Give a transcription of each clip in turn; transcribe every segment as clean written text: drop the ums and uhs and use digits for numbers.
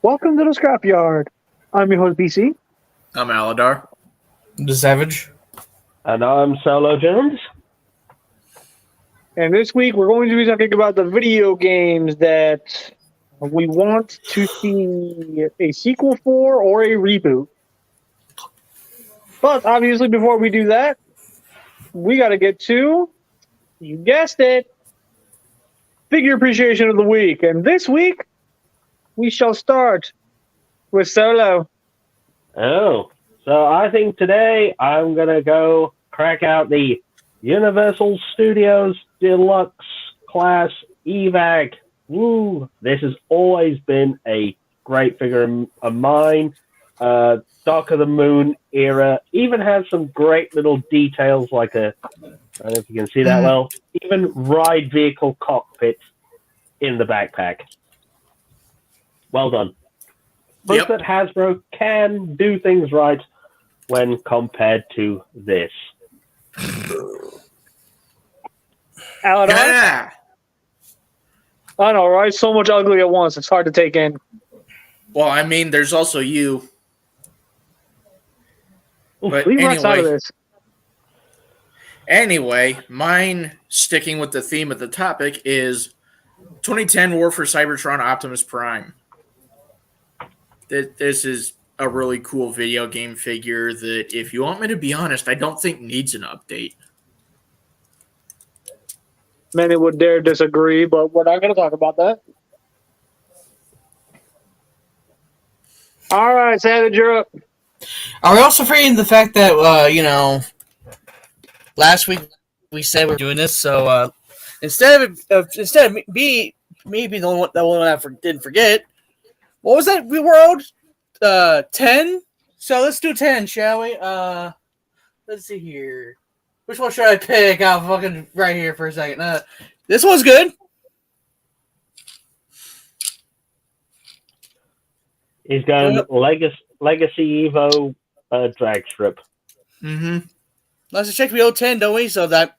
Welcome to the Scrapyard. I'm your host, BC. I'm Aladar. The Savage. And I'm Solo Jones. And this week we're going to be talking about the video games that we want to see a sequel for or a reboot. But obviously, before we do that, we got to get to, you guessed it, Figure Appreciation of the Week. And this week, we shall start with Solo. Oh, so I think today I'm going to go crack out the Universal Studios Deluxe Class EVAC. Woo! This has always been a great figure of mine. Dark of the Moon era. Even has some great little details like I don't know if you can see that well. Even ride vehicle cockpit in the backpack. Well done. Proof that Hasbro can do things right when compared to this. Alan, Yeah. I know, right? So much ugly at once. It's hard to take in. Well, I mean, there's also you. But Leave us out of anyway, this. mine, sticking with the theme of the topic, is 2010 War for Cybertron Optimus Prime. This is a really cool video game figure that, if you want me to be honest, I don't think needs an update. Many would dare disagree, but we're not going to talk about that. All right, Savage, you're up. Are we also forgetting the fact that, last week we said we're doing this, so instead of me being the one that didn't forget, what was that world? 10? So let's do 10, shall we? Let's see here. Which one should I pick? I'll fucking right here for a second. This one's good. He's going Legacy Evo drag strip. Mm-hmm. Let's check the 010, don't we? So that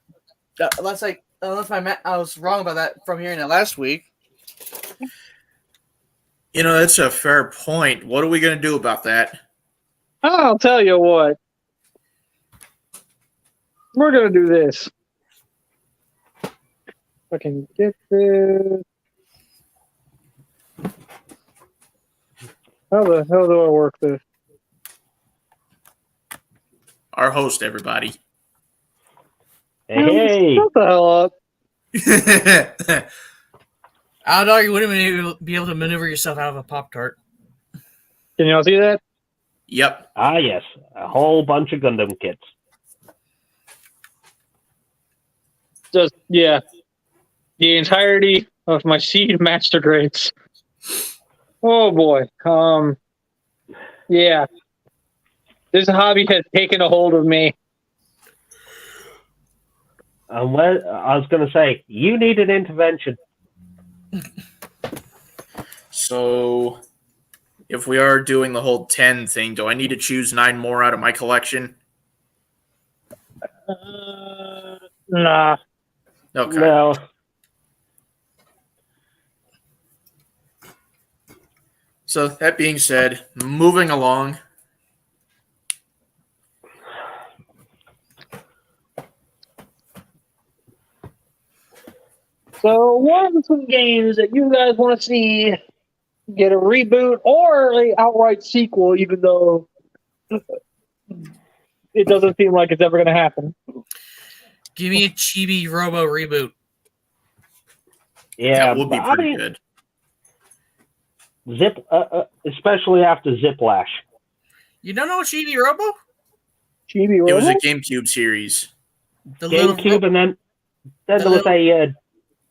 unless I was wrong about that from hearing it last week. You know, that's a fair point. What are we going to do about that? I'll tell you what. We're going to do this. If I can get this. How the hell do I work this? Our host, everybody. Hey. Shut the hell up. Aldar, you wouldn't be able to maneuver yourself out of a Pop-Tart. Can y'all see that? Yep. Ah, yes. A whole bunch of Gundam kits. Just, yeah. The entirety of my seed master grades. Oh, boy. Yeah. This hobby has taken a hold of me. I was going to say, you need an intervention. So, if we are doing the whole 10 thing, do I need to choose 9 more out of my collection? Nah. Okay. No. So, that being said, moving along. So, what are some games that you guys want to see get a reboot or a outright sequel, even though it doesn't seem like it's ever going to happen? Give me a Chibi Robo reboot. Yeah, That would be pretty good. Especially after Ziplash. You don't know Chibi Robo? Chibi It was a Robo? GameCube series. The little GameCube, and then there was a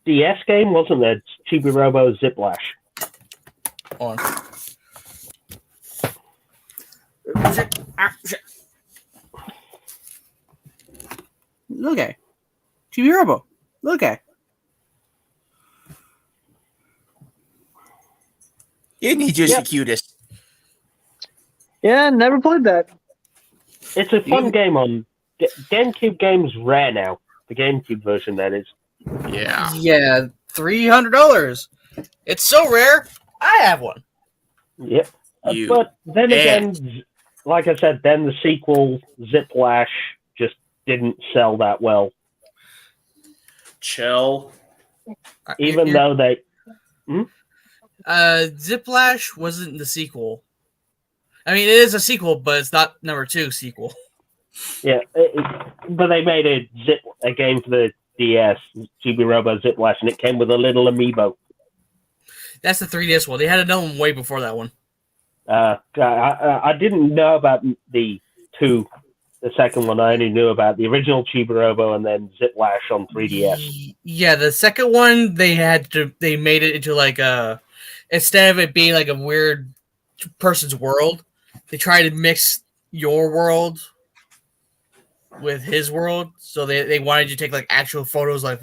DS game, wasn't there? Chibi Robo Ziplash. on. Look at Chibi Robo. Look at. Isn't he just the cutest? Yeah, never played that. It's a fun game on GameCube. Game's rare now. The GameCube version, that is. Yeah. Yeah, $300. It's so rare. I have one. Yep. You But then and- again, like I said, then the sequel, Ziplash, just didn't sell that well. Chill. Even though they... Ziplash wasn't the sequel. I mean, it is a sequel, but it's not number 2 sequel. Yeah, but they made a game for the DS, Chibi Robo Ziplash, and it came with a little amiibo. That's the 3DS one. They had another one way before that one. I didn't know about the second one. I only knew about the original Chibi Robo and then Ziplash on 3DS. Yeah, the second one they made it into like instead of it being like a weird person's world, they tried to mix your world with his world. So they wanted you to take like actual photos like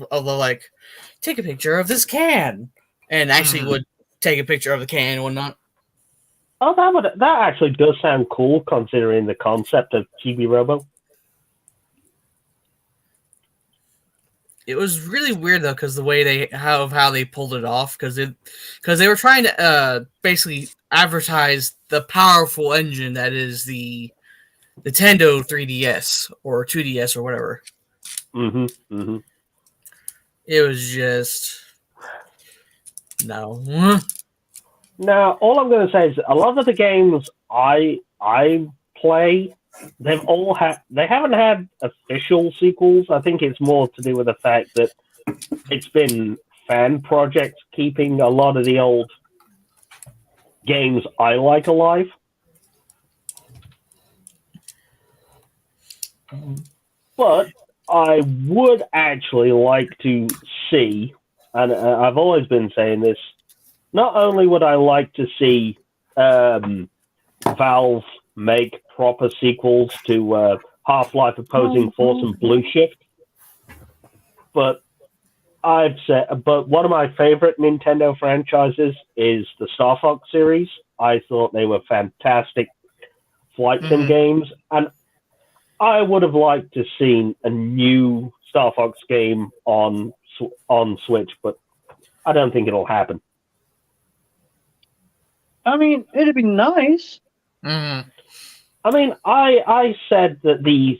take a picture of this can, and actually would take a picture of the can and whatnot. Oh, that actually does sound cool considering the concept of Chibi Robo. It was really weird though, because the way how they pulled it off, because they were trying to basically advertise the powerful engine that is the Nintendo 3DS or 2DS or whatever. It was just no. Now, all I'm going to say is a lot of the games I play, they haven't had official sequels. I think it's more to do with the fact that it's been fan projects keeping a lot of the old games I like alive. But I would actually like to see, and I've always been saying this, not only would I like to see Valve make proper sequels to Half-Life Opposing Force and Blue Shift, but one of my favorite Nintendo franchises is the Star Fox series. I thought they were fantastic flight sim games, and I would have liked to seen a new Star Fox game on Switch, but I don't think it'll happen. I mean, it'd be nice. I mean, I said that the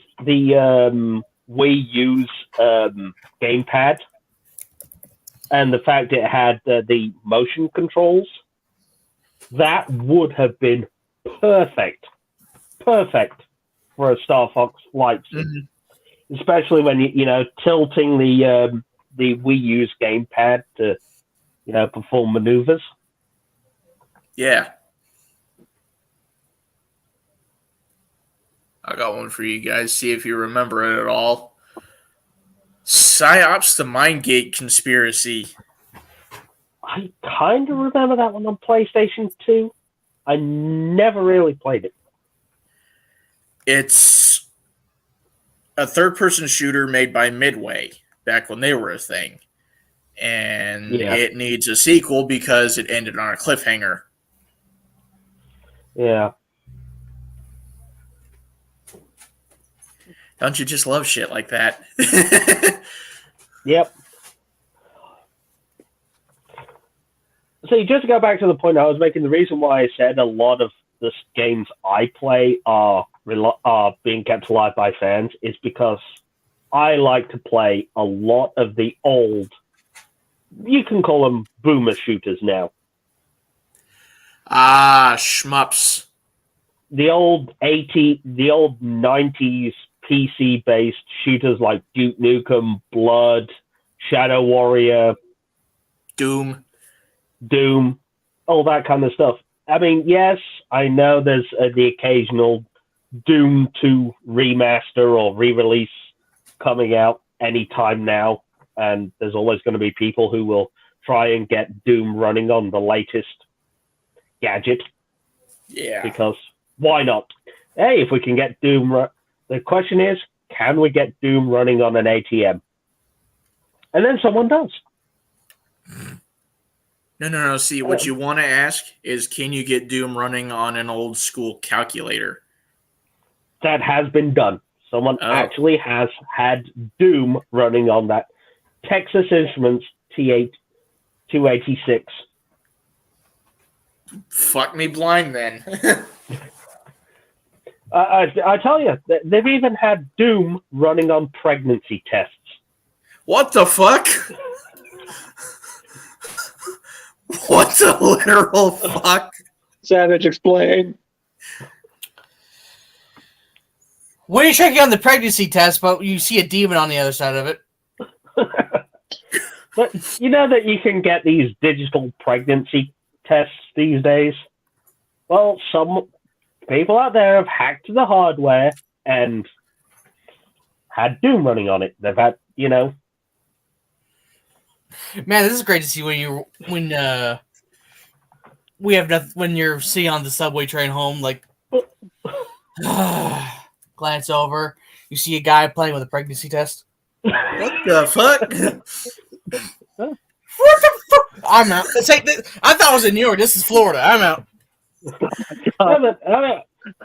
Wii U's gamepad and the fact it had the motion controls, that would have been perfect for a Star Fox flight sim. Especially when you tilting the Wii U's gamepad to perform maneuvers. Yeah. I got one for you guys. See if you remember it at all. PsyOps the Mindgate Conspiracy. I kind of remember that one on PlayStation 2. I never really played it. It's a third-person shooter made by Midway back when they were a thing. And it needs a sequel because it ended on a cliffhanger. Yeah. Don't you just love shit like that? Yep. So just to go back to the point I was making, the reason why I said a lot of the games I play are being kept alive by fans is because I like to play a lot of the old, you can call them boomer shooters now. Shmups. The old 90s PC-based shooters like Duke Nukem, Blood, Shadow Warrior, Doom, all that kind of stuff. I mean, yes, I know there's the occasional Doom 2 remaster or re-release coming out anytime now, and there's always going to be people who will try and get Doom running on the latest gadget. Yeah. Because why not? Hey, if we can get Doom... The question is, can we get Doom running on an ATM? And then someone does. No. See, what you want to ask is, can you get Doom running on an old school calculator? That has been done. Someone actually has had Doom running on that Texas Instruments T8 286. Fuck me blind then. I tell you, they've even had Doom running on pregnancy tests. What the fuck? What the literal fuck? Savage, explain. When you're checking on the pregnancy test, but you see a demon on the other side of it. But you know that you can get these digital pregnancy tests these days? Well, some people out there have hacked the hardware and had Doom running on it. They've had, Man, this is great to see when you're sitting on the subway train home, like glance over, you see a guy playing with a pregnancy test. What the fuck? What the fuck? I'm out. I thought it was in New York. This is Florida. I'm out. I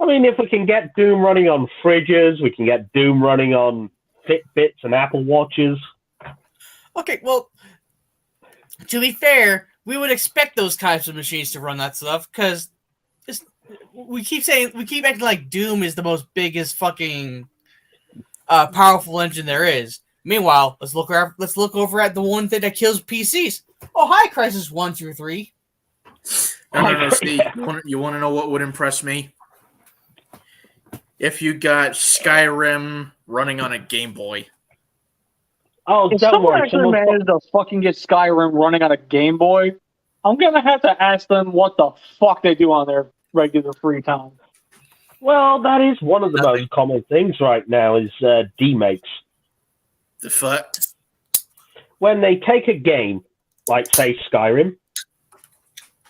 mean, if we can get Doom running on fridges, we can get Doom running on Fitbits and Apple Watches. Okay, well, to be fair, we would expect those types of machines to run that stuff because we keep acting like Doom is the most biggest fucking powerful engine there is. Meanwhile, let's look over at the one thing that kills PCs. Oh, hi, Crisis 1 through 3. No, Steve. You want to know what would impress me? If you got Skyrim running on a Game Boy. Oh, If don't someone worry. actually managed to fucking get Skyrim running on a Game Boy, I'm gonna have to ask them what the fuck they do on their regular free time. Well, that is one of the most common things right now is demakes. The fuck? When they take a game, like, say, Skyrim,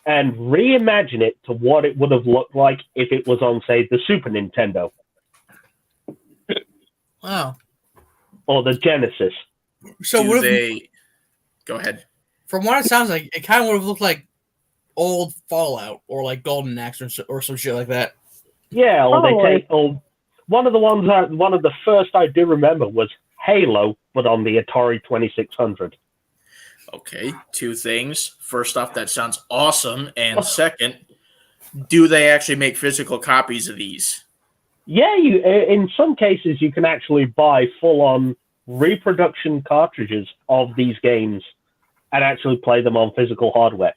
and reimagine it to what it would have looked like if it was on, say, the Super Nintendo. Wow. Or the Genesis. So Go ahead. From what it sounds like, it kind of would have looked like old Fallout or like Golden Axe or some shit like that. Yeah, or one of the first I do remember was Halo, but on the Atari 2600. Okay, two things. First off, that sounds awesome. And second, do they actually make physical copies of these? Yeah, in some cases you can actually buy full-on reproduction cartridges of these games and actually play them on physical hardware.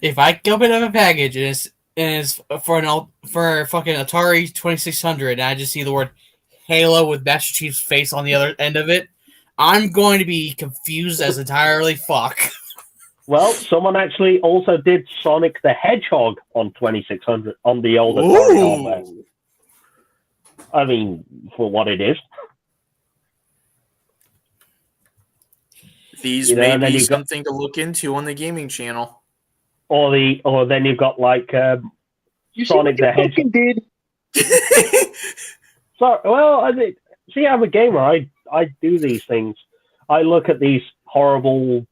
If I open up a package and it's for fucking Atari 2600 and I just see the word Halo with Master Chief's face on the other end of it, I'm going to be confused as entirely fuck. Well, someone actually also did Sonic the Hedgehog on 2600 on the old Atari hardware. I mean, for what it is. These may be something to look into on the gaming channel. Or then you've got like Sonic the Hedgehog. Did. So, well, I'm a gamer. I do these things. I look at these horrible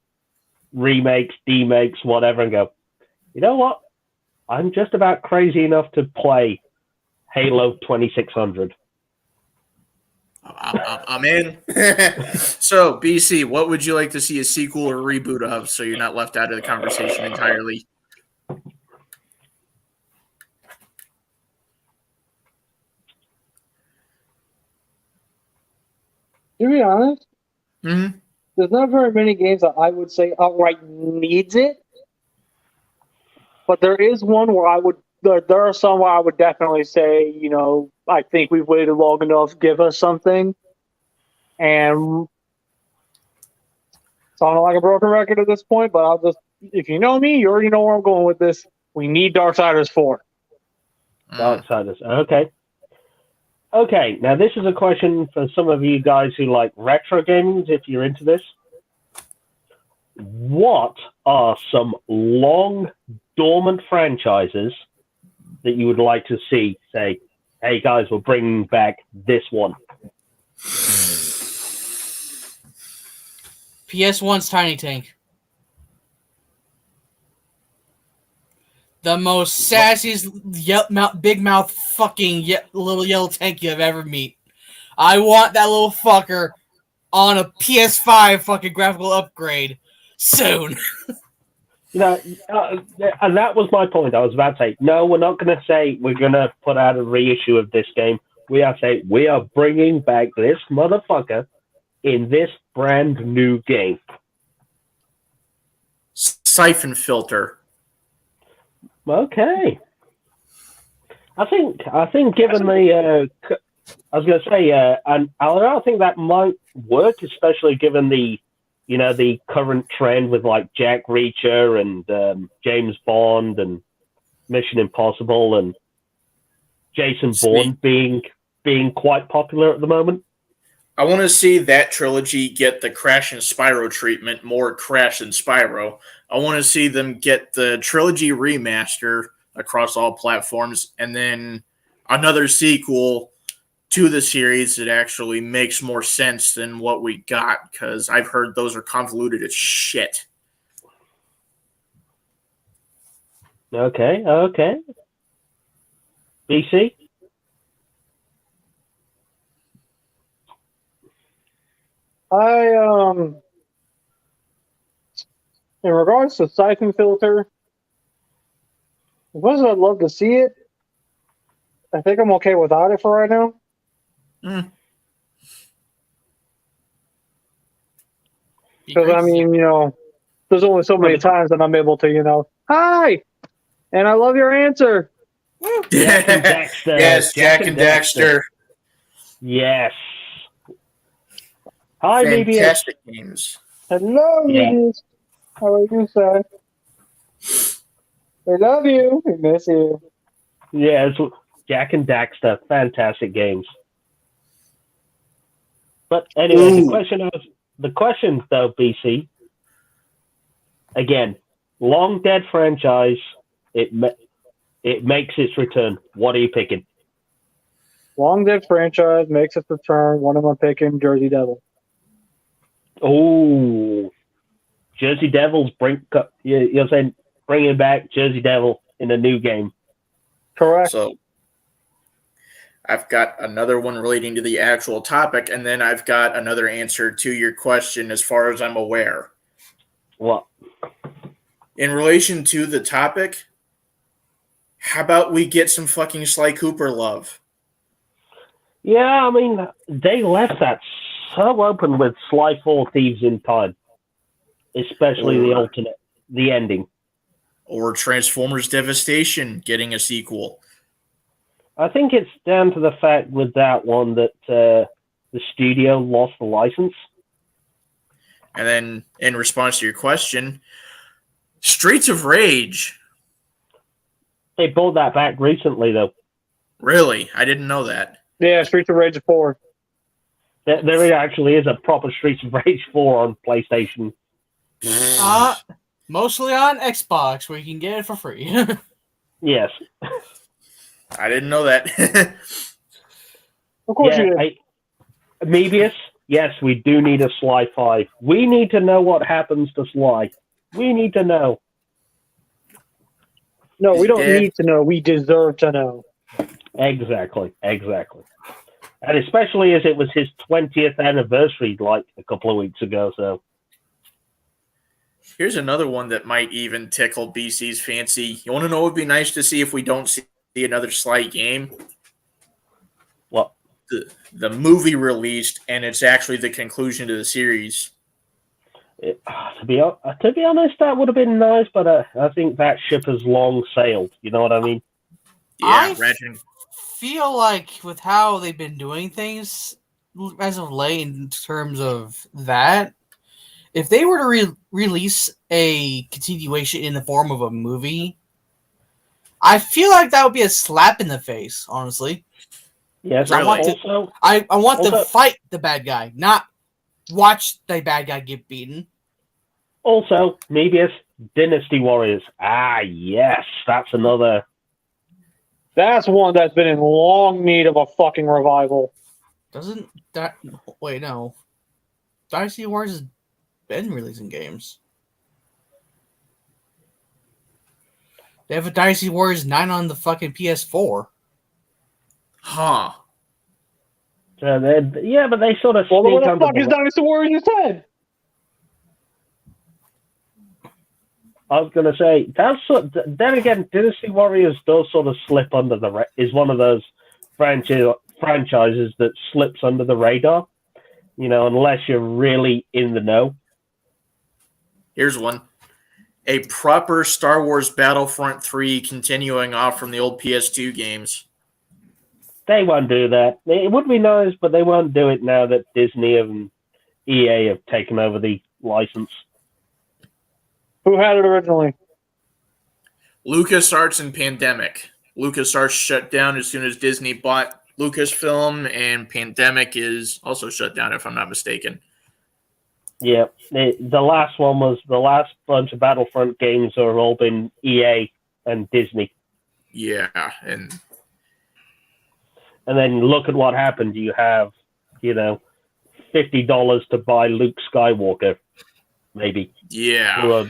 remakes, demakes, whatever, and go, you know what? I'm just about crazy enough to play Halo 2600. I'm in. So, BC, what would you like to see a sequel or reboot of so you're not left out of the conversation entirely? To be honest, Mm-hmm. there's not very many games that I would say outright needs it. But there is one where there are some where I would definitely say, I think we've waited long enough, give us something. And sounding like a broken record at this point, but if you know me, you already know where I'm going with this. We need Darksiders 4. Darksiders, okay. Okay, now this is a question for some of you guys who like retro games, if you're into this. What are some long, dormant franchises that you would like to see say, hey guys, we're bringing back this one? PS1's Tiny Tank. The most sassiest, big mouth fucking little yellow tank you have ever met. I want that little fucker on a PS5 fucking graphical upgrade soon. You know, and that was my point. I was about to say, no, we're not going to say we're going to put out a reissue of this game. We are saying we are bringing back this motherfucker in this brand new game. Siphon Filter. Okay. I think given the, I was going to say, and I don't think that might work, especially given the, the current trend with like Jack Reacher and James Bond and Mission Impossible and Jason Bourne being quite popular at the moment. I want to see that trilogy get the Crash and Spyro treatment, more Crash than Spyro. I want to see them get the trilogy remaster across all platforms, and then another sequel to the series that actually makes more sense than what we got, because I've heard those are convoluted as shit. Okay. BC? In regards to Siphon Filter, as much as I'd love to see it, I think I'm okay without it for right now. Because, I mean, there's only so many times that I'm able to, hi, and I love your answer. Jack and Daxter. Yes, Jack and Daxter. Yes. Hi, fantastic games. Hello, Mebius. How are you, sir? We love you. We miss you. Yes, Jack and Daxter. Fantastic games. But anyway, the question though, BC. Again, long dead franchise. It makes its return. What are you picking? Long dead franchise makes its return. What am I picking? Jersey Devil. Oh, Jersey Devils you're saying bringing back Jersey Devil in a new game. Correct. So I've got another one relating to the actual topic, and then I've got another answer to your question as far as I'm aware. What? In relation to the topic, how about we get some fucking Sly Cooper love? Yeah, I mean, they left that so open with Sly 4 Thieves in Time. Especially the ending. Or Transformers Devastation getting a sequel. I think it's down to the fact with that one that the studio lost the license. And then, in response to your question, Streets of Rage. They brought that back recently, though. Really? I didn't know that. Yeah, Streets of Rage 4. There actually is a proper Streets of Rage 4 on PlayStation. Mostly on Xbox, where you can get it for free. Yes. I didn't know that. Of course you did. Mebius, yes, we do need a Sly 5. We need to know what happens to Sly. We need to know. No, we don't need to know. We deserve to know. Exactly. And especially as it was his 20th anniversary, like a couple of weeks ago, so. Here's another one that might even tickle BC's fancy. You want to know what would be nice to see if we don't see another Sly game? What? The movie released, and it's actually the conclusion to the series. To be honest, that would have been nice, but I think that ship has long sailed. You know what I mean? Yeah, I feel like with how they've been doing things as of late in terms of that, if they were to release a continuation in the form of a movie, I feel like that would be a slap in the face, honestly. Yes, really. I want to fight the bad guy, not watch the bad guy get beaten. Also, Mebius, Dynasty Warriors. Ah, yes, that's another. That's one that's been in long need of a fucking revival. Doesn't that... Wait, no. Dynasty Warriors has been releasing games. They have a Dynasty Warriors 9 on the fucking PS4. Huh. Yeah, but they sort of Well, sneak what the under fuck is Dynasty Warriors instead? I was going to say, then again, Dynasty Warriors does sort of slip under is one of those franchises that slips under the radar, unless you're really in the know. Here's one. A proper Star Wars Battlefront 3 continuing off from the old PS2 games. They won't do that. It would be nice, but they won't do it now that Disney and EA have taken over the license. Who had it originally? LucasArts and Pandemic. LucasArts shut down as soon as Disney bought Lucasfilm, and Pandemic is also shut down, if I'm not mistaken. Yeah, the last one was the last bunch of Battlefront games have all been EA and Disney. Yeah, and then look at what happened. You have, $50 to buy Luke Skywalker, maybe. Yeah.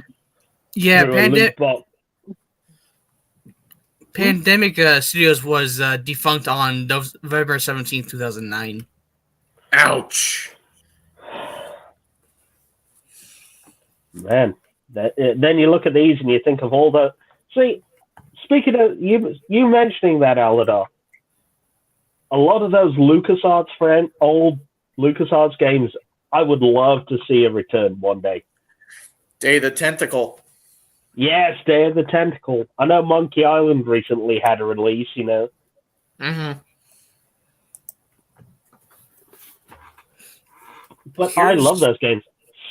Pandemic Studios was defunct on November 17th, 2009. Ouch. Man, then you look at these and you think of all the... See, speaking of... You mentioning that, Aladar, a lot of those old LucasArts games, I would love to see a return one day. Day of the Tentacle. Yes, Day of the Tentacle. I know Monkey Island recently had a release, Mm-hmm. But I love those games.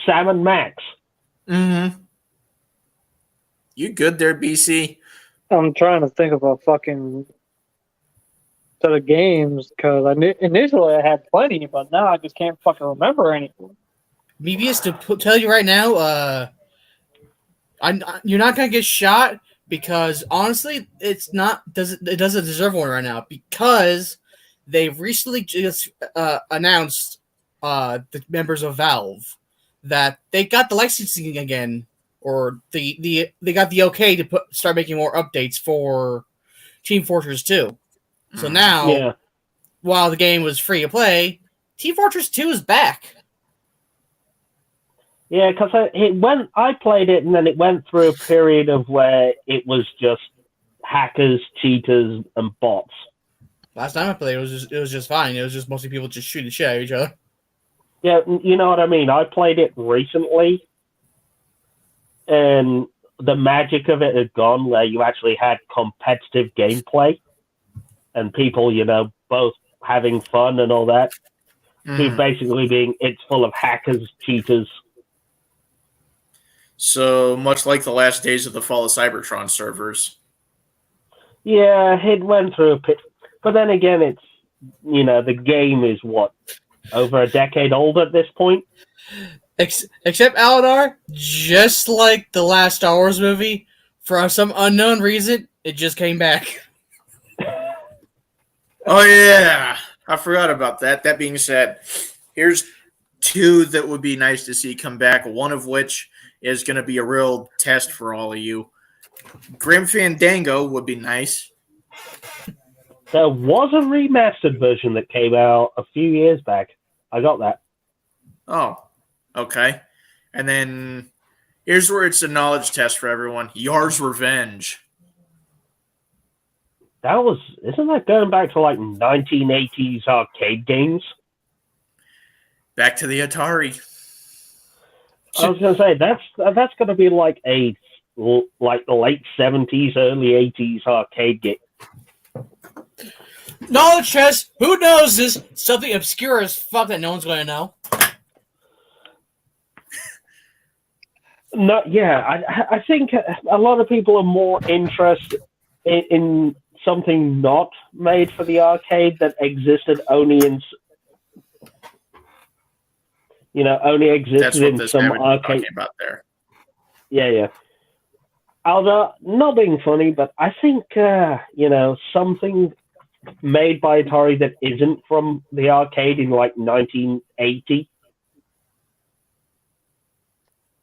Sam and Max. Mm-hmm. You good there, BC? I'm trying to think of a fucking set of games because initially I had plenty, but now I just can't fucking remember anything. Mebius, to tell you right now, you're not gonna get shot because honestly, it doesn't deserve one right now because they've recently just announced the members of Valve that they got the licensing again, or they got the okay to start making more updates for Team Fortress 2. So now, while the game was free to play, Team Fortress 2 is back. Yeah, because I played it, and then it went through a period of where it was just hackers, cheaters, and bots. Last time I played, it was just fine. It was just mostly people just shooting shit at each other. Yeah, you know what I mean. I played it recently, and the magic of it had gone, where you actually had competitive gameplay, and people, both having fun and all that. To basically being, it's full of hackers, cheaters. So much like the last days of the Fall of Cybertron servers. Yeah, it went through a bit. But then again, it's, the game is what? Over a decade old at this point? Except Aladar, just like the last Star Wars movie, for some unknown reason, it just came back. Oh, yeah. I forgot about that. That being said, here's two that would be nice to see come back, one of which is going to be a real test for all of you. Grim Fandango would be nice. There was a remastered version that came out a few years back. I got that. Oh, okay. And then here's where it's a knowledge test for everyone. Yar's Revenge. Isn't that going back to like 1980s arcade games? Back to the Atari. I was going to say, that's going to be like the late 70s, early 80s arcade game. Knowledge test. Who knows this? Something obscure as fuck that no one's going to know. No, yeah, I think a lot of people are more interested in something not made for the arcade that existed only in, only existed in some arcade. About there. Yeah. Although, not being funny, but I think, something made by Atari that isn't from the arcade in like 1980.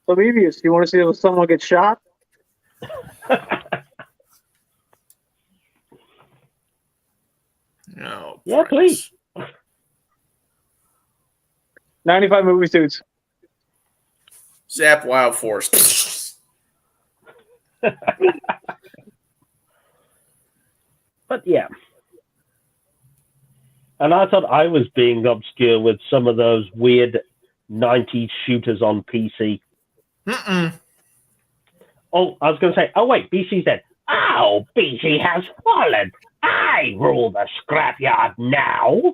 So, Mebius, you want to see if someone gets shot? No. Yeah, please. 95 movie suits. Zap Wild Force. But yeah. And I thought I was being obscure with some of those weird 90s shooters on PC. Mm-mm. Oh, I was going to say, oh wait, BC said, oh, BC has fallen. I rule the scrapyard now.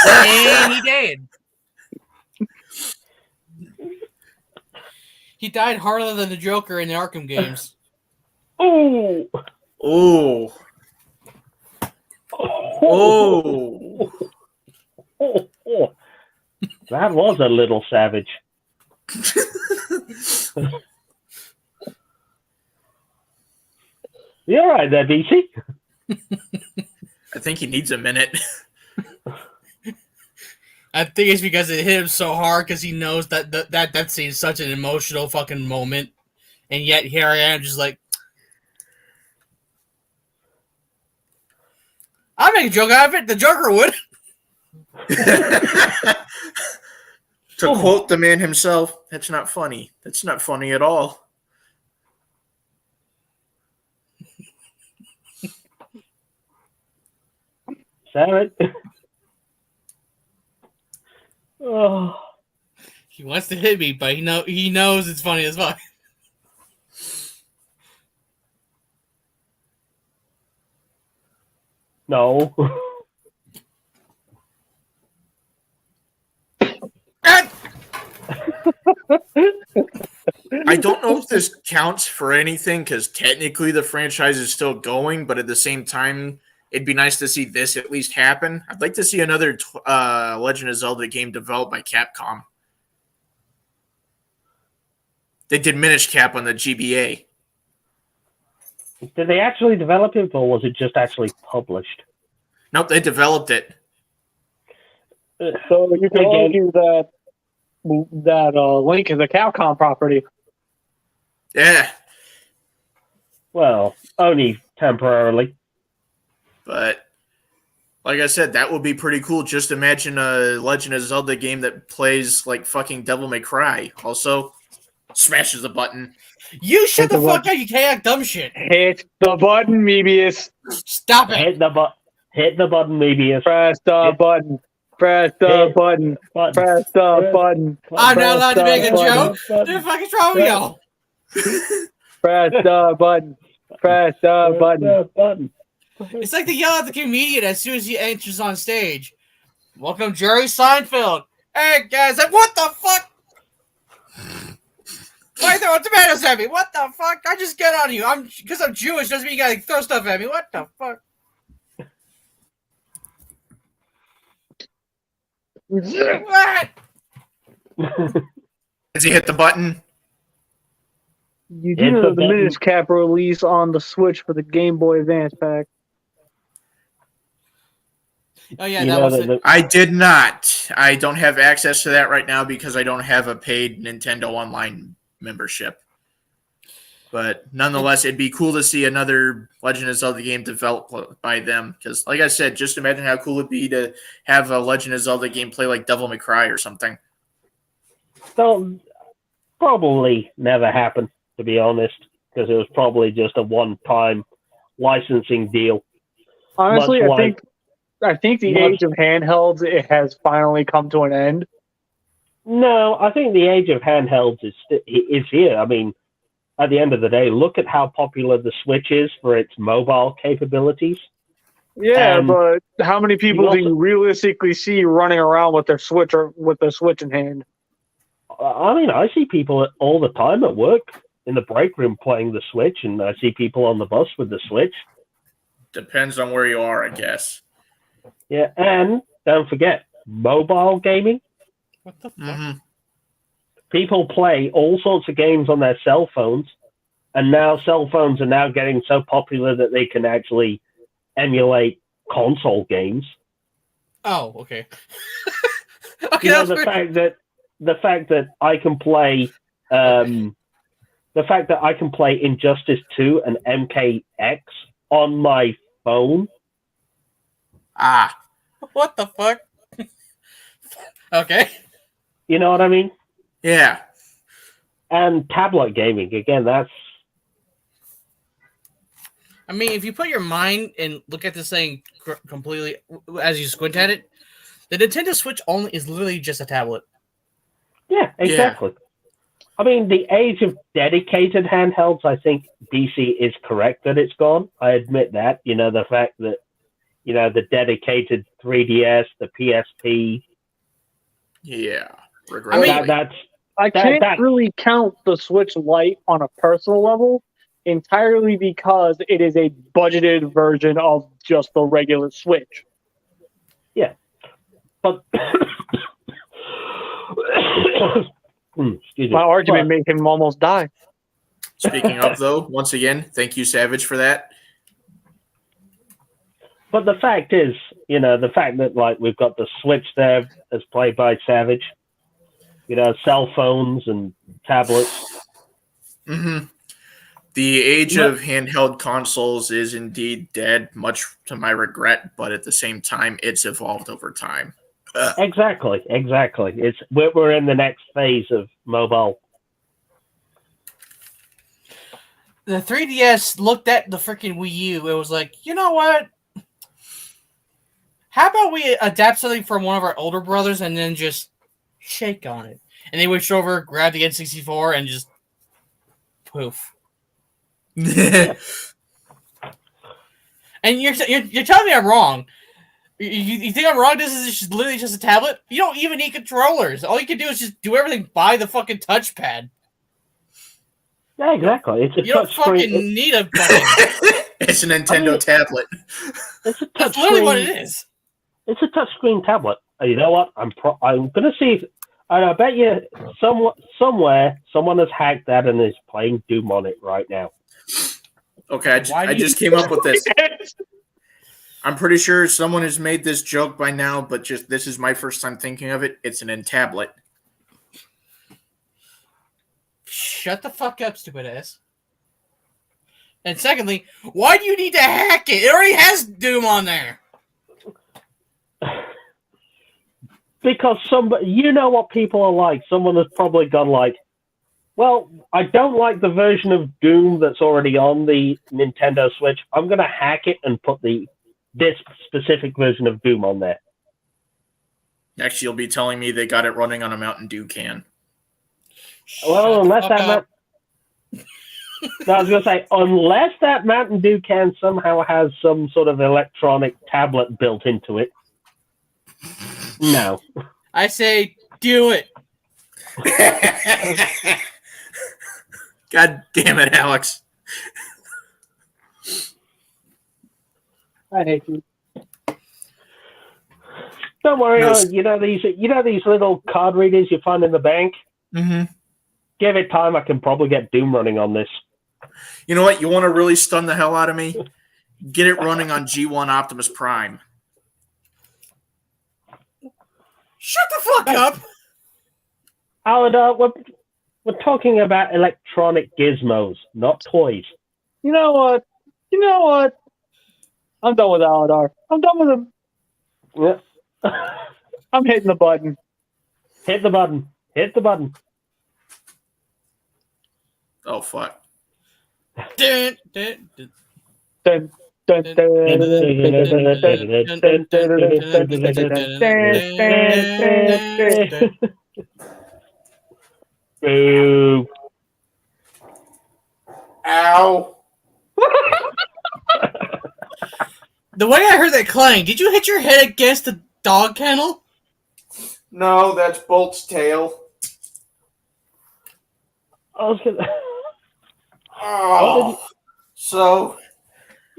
And he did. He died harder than the Joker in the Arkham games. Oh. Oh. Oh. Oh. That was a little savage. You all right there, BC? I think he needs a minute. I think it's because it hit him so hard because he knows that scene is such an emotional fucking moment. And yet here I am just like, I'll make a joke out of it. The Joker would. To quote the man himself, that's not funny. That's not funny at all. Savage. Oh. He wants to hit me, but he knows it's funny as fuck. No. I don't know if this counts for anything because technically the franchise is still going, but at the same time, it'd be nice to see this at least happen. I'd like to see another Legend of Zelda game developed by Capcom. They did Minish Cap on the GBA. Did they actually develop it, or was it just actually published? Nope, they developed it. So you can argue that Link is a Capcom property. Yeah, Well, only temporarily. but like I said, that would be pretty cool. Just imagine a Legend of Zelda game that plays like fucking Devil May Cry. Also, smashes a button. You shut Hit the the fuck button. up, you can't act dumb shit. Hit the button, Mebius. Stop it. Hit the button, Mebius. Press the button. Press the button. Press the button. I'm not allowed to make a Press the joke. What the fuck is wrong with y'all? Press the button. Press the button. It's like they yell at the comedian as soon as he enters on stage. Welcome, Jerry Seinfeld. Hey, guys, what the fuck? Why are you throwing tomatoes at me? What the fuck? I just get on you. Because I'm Jewish doesn't mean you gotta throw stuff at me. What the fuck? What? Does he hit the button? You do know the Minish Cap release on the Switch for the Game Boy Advance pack. Oh, yeah, that was it. I did not. I don't have access to that right now because I don't have a paid Nintendo Online membership. But nonetheless, it'd be cool to see another Legend of Zelda game developed by them. Because, like I said, just imagine how cool it'd be to have a Legend of Zelda game play like Devil May Cry or something. That'll probably never happen, to be honest, because it was probably just a one-time licensing deal. Honestly, I think the age of handhelds it has finally come to an end. No, I think the age of handhelds is here. I mean, at the end of the day, look at how popular the Switch is for its mobile capabilities. Yeah, but how many people do you realistically see running around with their Switch in hand? I mean, I see people all the time at work in the break room playing the Switch, and I see people on the bus with the Switch. Depends on where you are, I guess. Yeah, and don't forget, mobile gaming. What the fuck? Mm-hmm. People play all sorts of games on their cell phones, and now cell phones are now getting so popular that they can actually emulate console games. Oh, okay. Okay, You know, the fact that I can play Injustice 2 and MKX on my phone. Ah. What the fuck? Okay. You know what I mean? Yeah. And tablet gaming, again, that's... I mean, if you put your mind and look at this thing completely as you squint at it, the Nintendo Switch only is literally just a tablet. Yeah, exactly. Yeah. I mean, the age of dedicated handhelds, I think DC is correct that it's gone. I admit that. The fact that, the dedicated 3DS, the PSP. Yeah. I can't really count the Switch Lite on a personal level entirely because it is a budgeted version of just the regular Switch. Yeah. But my argument made him almost die. Speaking of, though, once again, thank you, Savage, for that. But the fact is, the fact that we've got the Switch there as played by Savage, cell phones and tablets. Mm-hmm. The age of handheld consoles is indeed dead, much to my regret, but at the same time, it's evolved over time. Exactly. We're in the next phase of mobile. The 3DS looked at the freaking Wii U. It was like, you know what? How about we adapt something from one of our older brothers and then just shake on it? And they reached over, grabbed the N64, and just poof. And you're telling me I'm wrong. You think I'm wrong? This is just literally just a tablet? You don't even need controllers. All you can do is just do everything by the fucking touchpad. Yeah, exactly. It's a you don't fucking need a fucking... It's a Nintendo tablet. It's a That's literally what it is. It's a touchscreen tablet. You know what? I'm going to see... I bet you somewhere someone has hacked that and is playing Doom on it right now. Okay, I just came up with this. I'm pretty sure someone has made this joke by now, but this is my first time thinking of it. It's an tablet. Shut the fuck up, stupid ass. And secondly, why do you need to hack it? It already has Doom on there. Because you know what people are like. Someone has probably gone like, well, I don't like the version of Doom that's already on the Nintendo Switch. I'm going to hack it and put this specific version of Doom on there. Next, you'll be telling me they got it running on a Mountain Dew can. Well, unless that... I was going to say, unless that Mountain Dew can somehow has some sort of electronic tablet built into it. No. I say, do it. God damn it, Alex. I hate you. Don't worry, these little card readers you find in the bank? Mm-hmm. Give it time, I can probably get Doom running on this. You know what? You want to really stun the hell out of me? Get it running on G1 Optimus Prime. Shut the fuck up! Aladar, we're talking about electronic gizmos, not toys. You know what? I'm done with Aladar. I'm done with him. Yeah. I'm hitting the button. Hit the button. Oh, fuck. Dun, dun, dun. Dun, dun, dun, Boo. Ow. The way I heard that clang, did you hit your head against the dog kennel? No, that's Bolt's tail. I was gonna... Oh. So,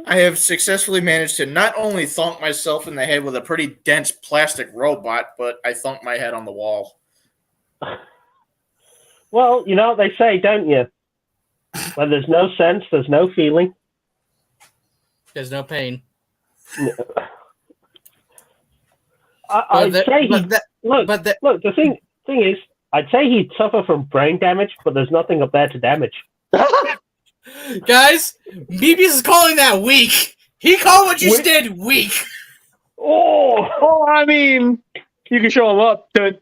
I have successfully managed to not only thunk myself in the head with a pretty dense plastic robot, but I thunked my head on the wall. Well, you know what they say, don't you? When there's no sense, there's no feeling. There's no pain. I'd say the thing is, I'd say he'd suffer from brain damage, but there's nothing up there to damage. Guys, BBS is calling that weak. He called what you did weak. Oh, I mean, you can show him up. Dun,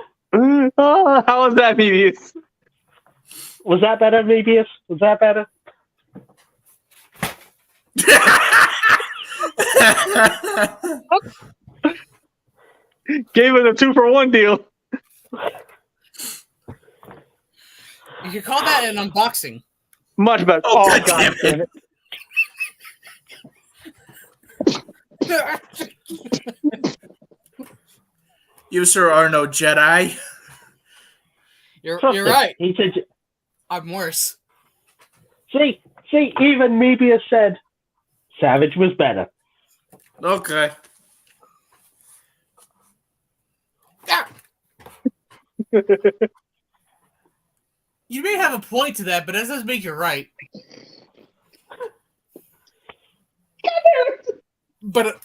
Oh, how was that, Mebius? Was that better, Mebius? Was that better? Gave it a 2-for-1 deal. You could call that an unboxing. Much better. Oh, Oh, God damn damn it. You, sir, are no Jedi. You're Trust him. right. He said, I'm worse. see, even Mebius said Savage was better. Okay. Ah! You may have a point to that, but that doesn't make you right. But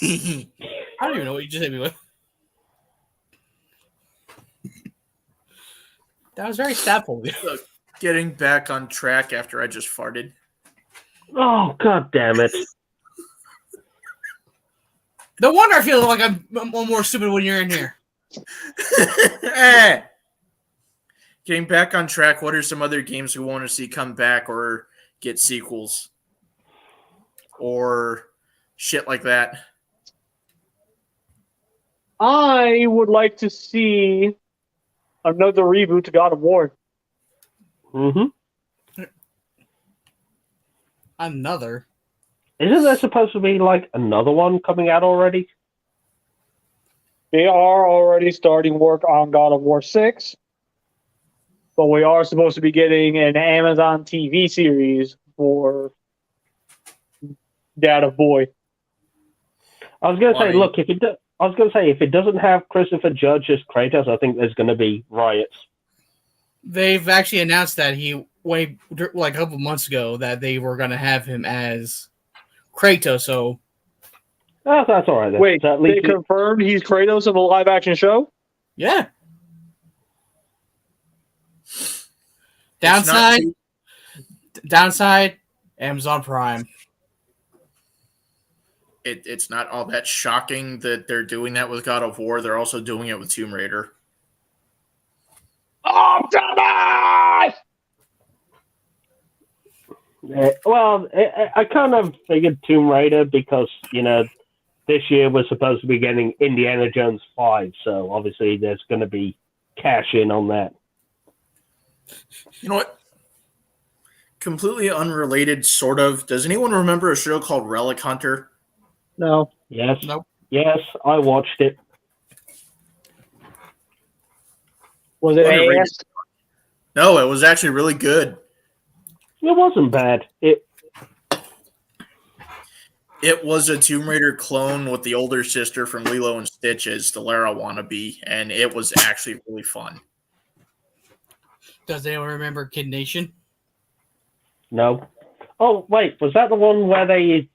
I don't even know what you just hit me with. That was very stabful. Getting back on track after I just farted. Oh, God damn it. No wonder I feel like I'm more stupid when you're in here. Getting back on track, what are some other games we want to see come back or get sequels? Or shit like that? I would like to see another reboot to God of War. Mm-hmm. Another. Isn't there supposed to be, like, another one coming out already? They are already starting work on God of War 6. But we are supposed to be getting an Amazon TV series for Dad of Boy. I was going to say, Funny. look, if it doesn't have Christopher Judge as Kratos, I think there's going to be riots. They've actually announced that like a couple months ago that they were going to have him as Kratos. So Oh, that's all right then. Wait, So at they least confirmed he's Kratos in the live-action show? yeah. It's not Downside, Amazon Prime. it's not all that shocking that they're doing that with God of War. They're also doing it with Tomb Raider. Optimus! I kind of figured Tomb Raider because, this year we're supposed to be getting Indiana Jones 5, so obviously there's going to be cash in on that. You know what? Completely unrelated, sort of. Does anyone remember a show called Relic Hunter? No. Yes. Nope. Yes, I watched it. Was it Underrated. ass? No, it was actually really good. It wasn't bad. It was a Tomb Raider clone with the older sister from Lilo and Stitch as the Lara wannabe, and it was actually really fun. Does anyone remember Kid Nation? No. Oh, wait, was that the one where they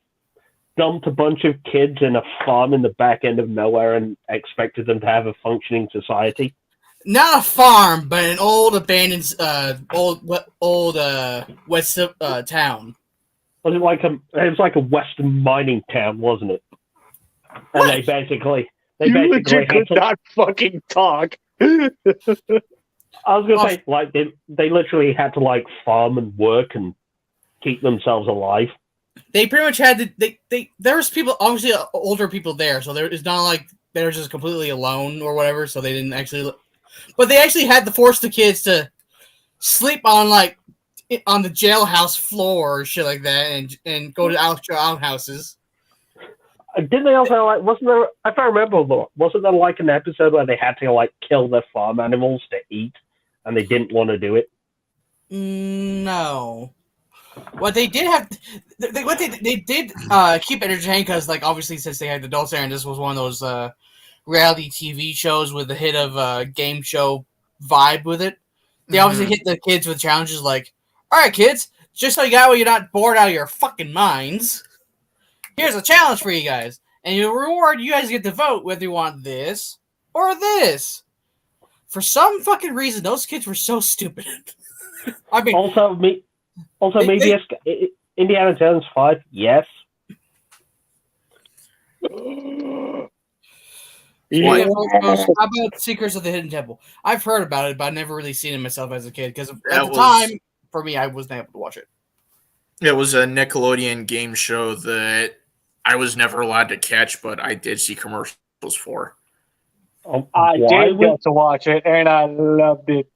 dumped a bunch of kids in a farm in the back end of nowhere and expected them to have a functioning society? Not a farm, but an old abandoned, old west town. Was it was like a western mining town, wasn't it? And What? they basically You legit had could to, not fucking talk. I was gonna say, like, they literally had to like farm and work and keep themselves alive. They pretty much had to. There was people, obviously older people there, so it's not like they were just completely alone or whatever. So they didn't actually, but they actually had to force the kids to sleep on the jailhouse floor or shit like that, and go to outhouses. Didn't they also wasn't there? If I remember, wasn't there like an episode where they had to like kill their farm animals to eat, and they didn't want to do it? No. What they did have, they did keep entertained because, like, obviously since they had adults there, and this was one of those reality TV shows with a hit of game show vibe with it. They obviously hit the kids with challenges like All right, kids. Just so you got you're not bored out of your fucking minds. Here's a challenge for you guys, and your reward, you guys get to vote whether you want this or this. For some fucking reason, those kids were so stupid. I mean, maybe Indiana Jones 5. Yes. Yeah. How about Secrets of the Hidden Temple? I've heard about it, but I've never really seen it myself as a kid because at the time, for me, I wasn't able to watch it. It was a Nickelodeon game show that I was never allowed to catch, but I did see commercials for. I did get to watch it, and I loved it.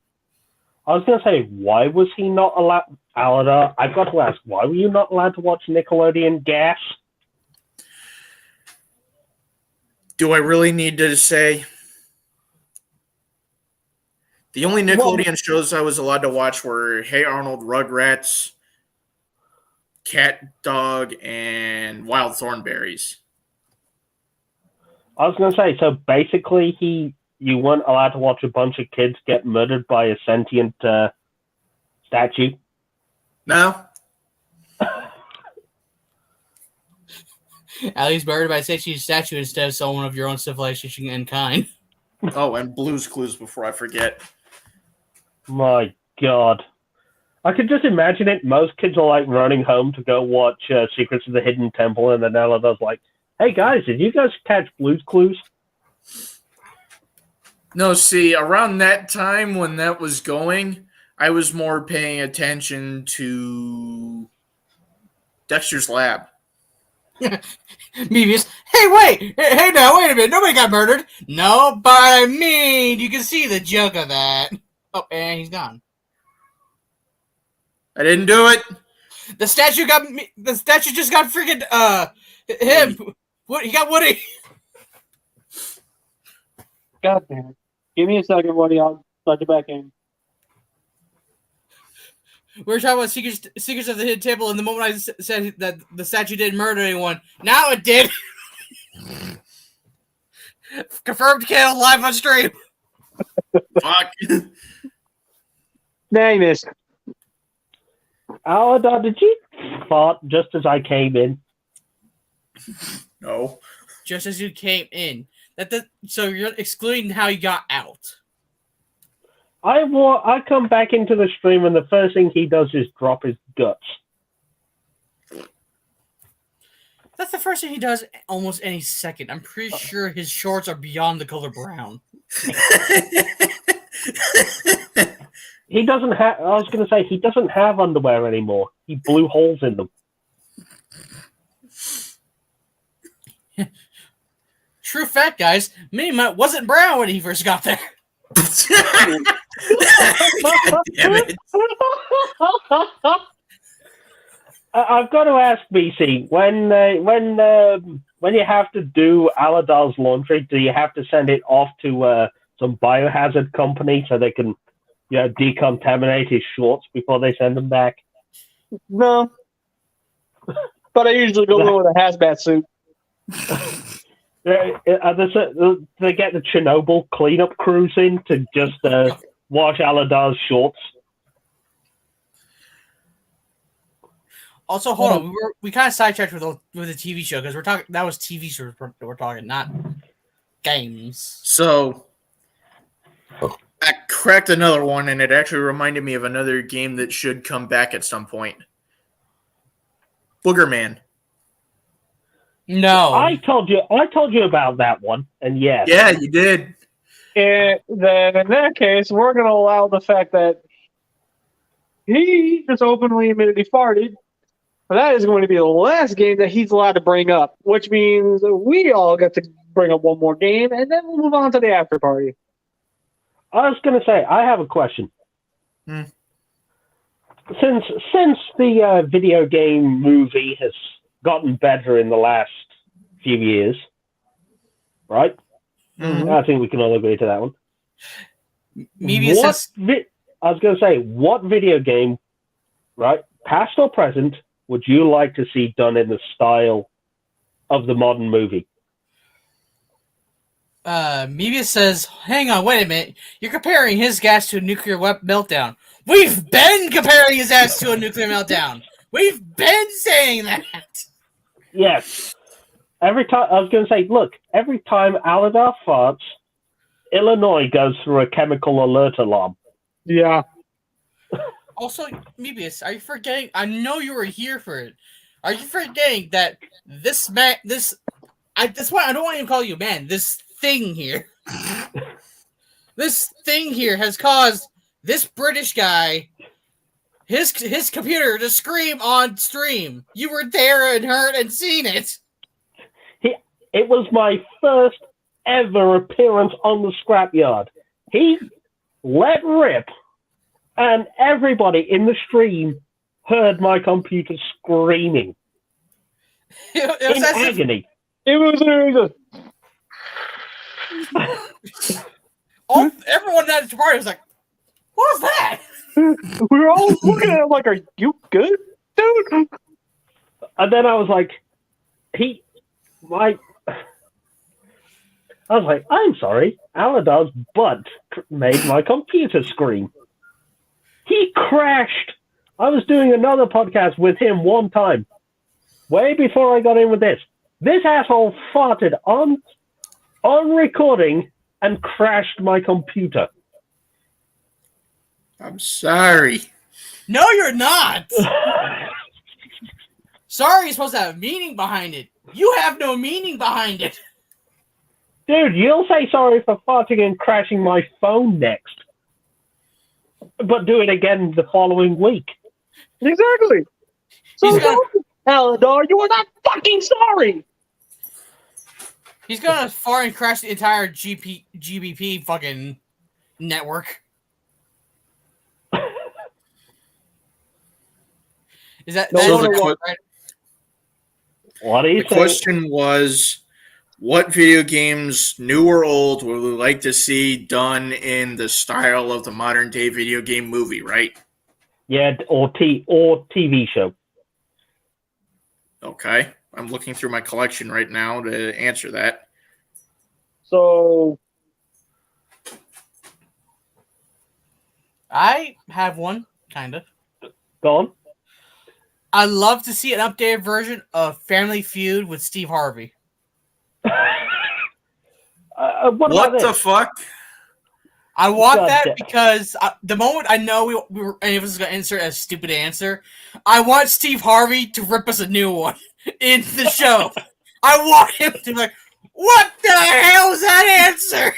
I was going to say, why was he not allowed? Aladar, I've got to ask, why were you not allowed to watch Nickelodeon Gas? Do I really need to say? The only Nickelodeon shows I was allowed to watch were Hey Arnold, Rugrats, Cat Dog, and Wild Thornberries. I was going to say, so basically you weren't allowed to watch a bunch of kids get murdered by a sentient statue? No. At least murdered by a sentient statue instead of someone of your own civilization and kind. Oh, and Blue's Clues before I forget. My God. I could just imagine it. Most kids are like running home to go watch Secrets of the Hidden Temple, and then Aladar's like, hey guys, did you guys catch Blue's Clues? No, see, around that time when that was going, I was more paying attention to Dexter's Lab. Mebius, hey, wait a minute, nobody got murdered. No, but I mean, you can see the joke of that. Oh, and he's gone. I didn't do it. The statue just got freaking, him. What, he got Woody. God damn it. Give me a second, Woody, I'll let you back in. We were talking about Secrets of the Hidden Temple, and the moment I said that the statue didn't murder anyone, now it did. Confirmed kill live on stream. Fuck. Dang this. Aladar, did you fart just as I came in? No. Just as you came in. So you're excluding how you got out. I come back into the stream and the first thing he does is drop his guts. That's the first thing he does almost any second. I'm pretty sure his shorts are beyond the color brown. He doesn't have. I was going to say he doesn't have underwear anymore. He blew holes in them. True fact, guys. Minimut wasn't brown when he first got there. God damn it. I've got to ask BC when you have to do Aladar's laundry, do you have to send it off to some biohazard company so they can decontaminate his shorts before they send them back? No. But I usually go in with a hazmat suit. They get the Chernobyl cleanup crews in to just wash Aladar's shorts. Also, hold on. We kind of sidetracked with the TV show because we're talking. That was TV shows we're talking, not games. So I cracked another one, and it actually reminded me of another game that should come back at some point. Booger Man. No, I told you about that one, and yes. Yeah, you did. And then in that case, we're going to allow the fact that he just openly admitted he farted. But that is going to be the last game that he's allowed to bring up, which means we all get to bring up one more game, and then we'll move on to the after party. I was going to say, I have a question. Since the video game movie has gotten better in the last few years, right? Mm-hmm. I think we can all agree to that one. Maybe I was going to say, what video game, right, past or present, would you like to see done in the style of the modern movie? Mebius says, hang on, wait a minute. You're comparing his gas to a nuclear weapon meltdown. We've been comparing his ass to a nuclear meltdown. We've been saying that. Yes. Every time I was going to say, look, every time Aladar farts, Illinois goes through a chemical alert alarm. Yeah. Also, Mebius, are you forgetting? I know you were here for it. Are you forgetting that this man, this I don't want to call you man. This thing here, has caused this British guy, his computer to scream on stream. You were there and heard and seen it. It was my first ever appearance on the Scrapyard. He let rip, and everybody in the stream heard my computer screaming It was in agony. It was literally everyone at the party was like, "What was that?" we were all looking at him like, "Are you good, dude?" And then I was like, I'm sorry, Aladar's butt made my computer scream. He crashed. I was doing another podcast with him one time, way before I got in with this. This asshole farted on recording and crashed my computer. I'm sorry. No, you're not. Sorry is supposed to have meaning behind it. You have no meaning behind it. Dude, you'll say sorry for farting and crashing my phone next, but do it again the following week. Exactly. So, Aladar, you are not fucking sorry. He's gonna fart and crash the entire GBP fucking network. Is that So right? What do you The say? question was, what video games, new or old, would we like to see done in the style of the modern day video game movie, right? Yeah, or TV show. Okay. I'm looking through my collection right now to answer that. So, I have one, kind of. Go on. I'd love to see an updated version of Family Feud with Steve Harvey. What about What the this? fuck? I want God that damn. because the moment I know we were any of us is going to answer a stupid answer, I want Steve Harvey to rip us a new one in the show. I want him to be like, what the hell is that answer?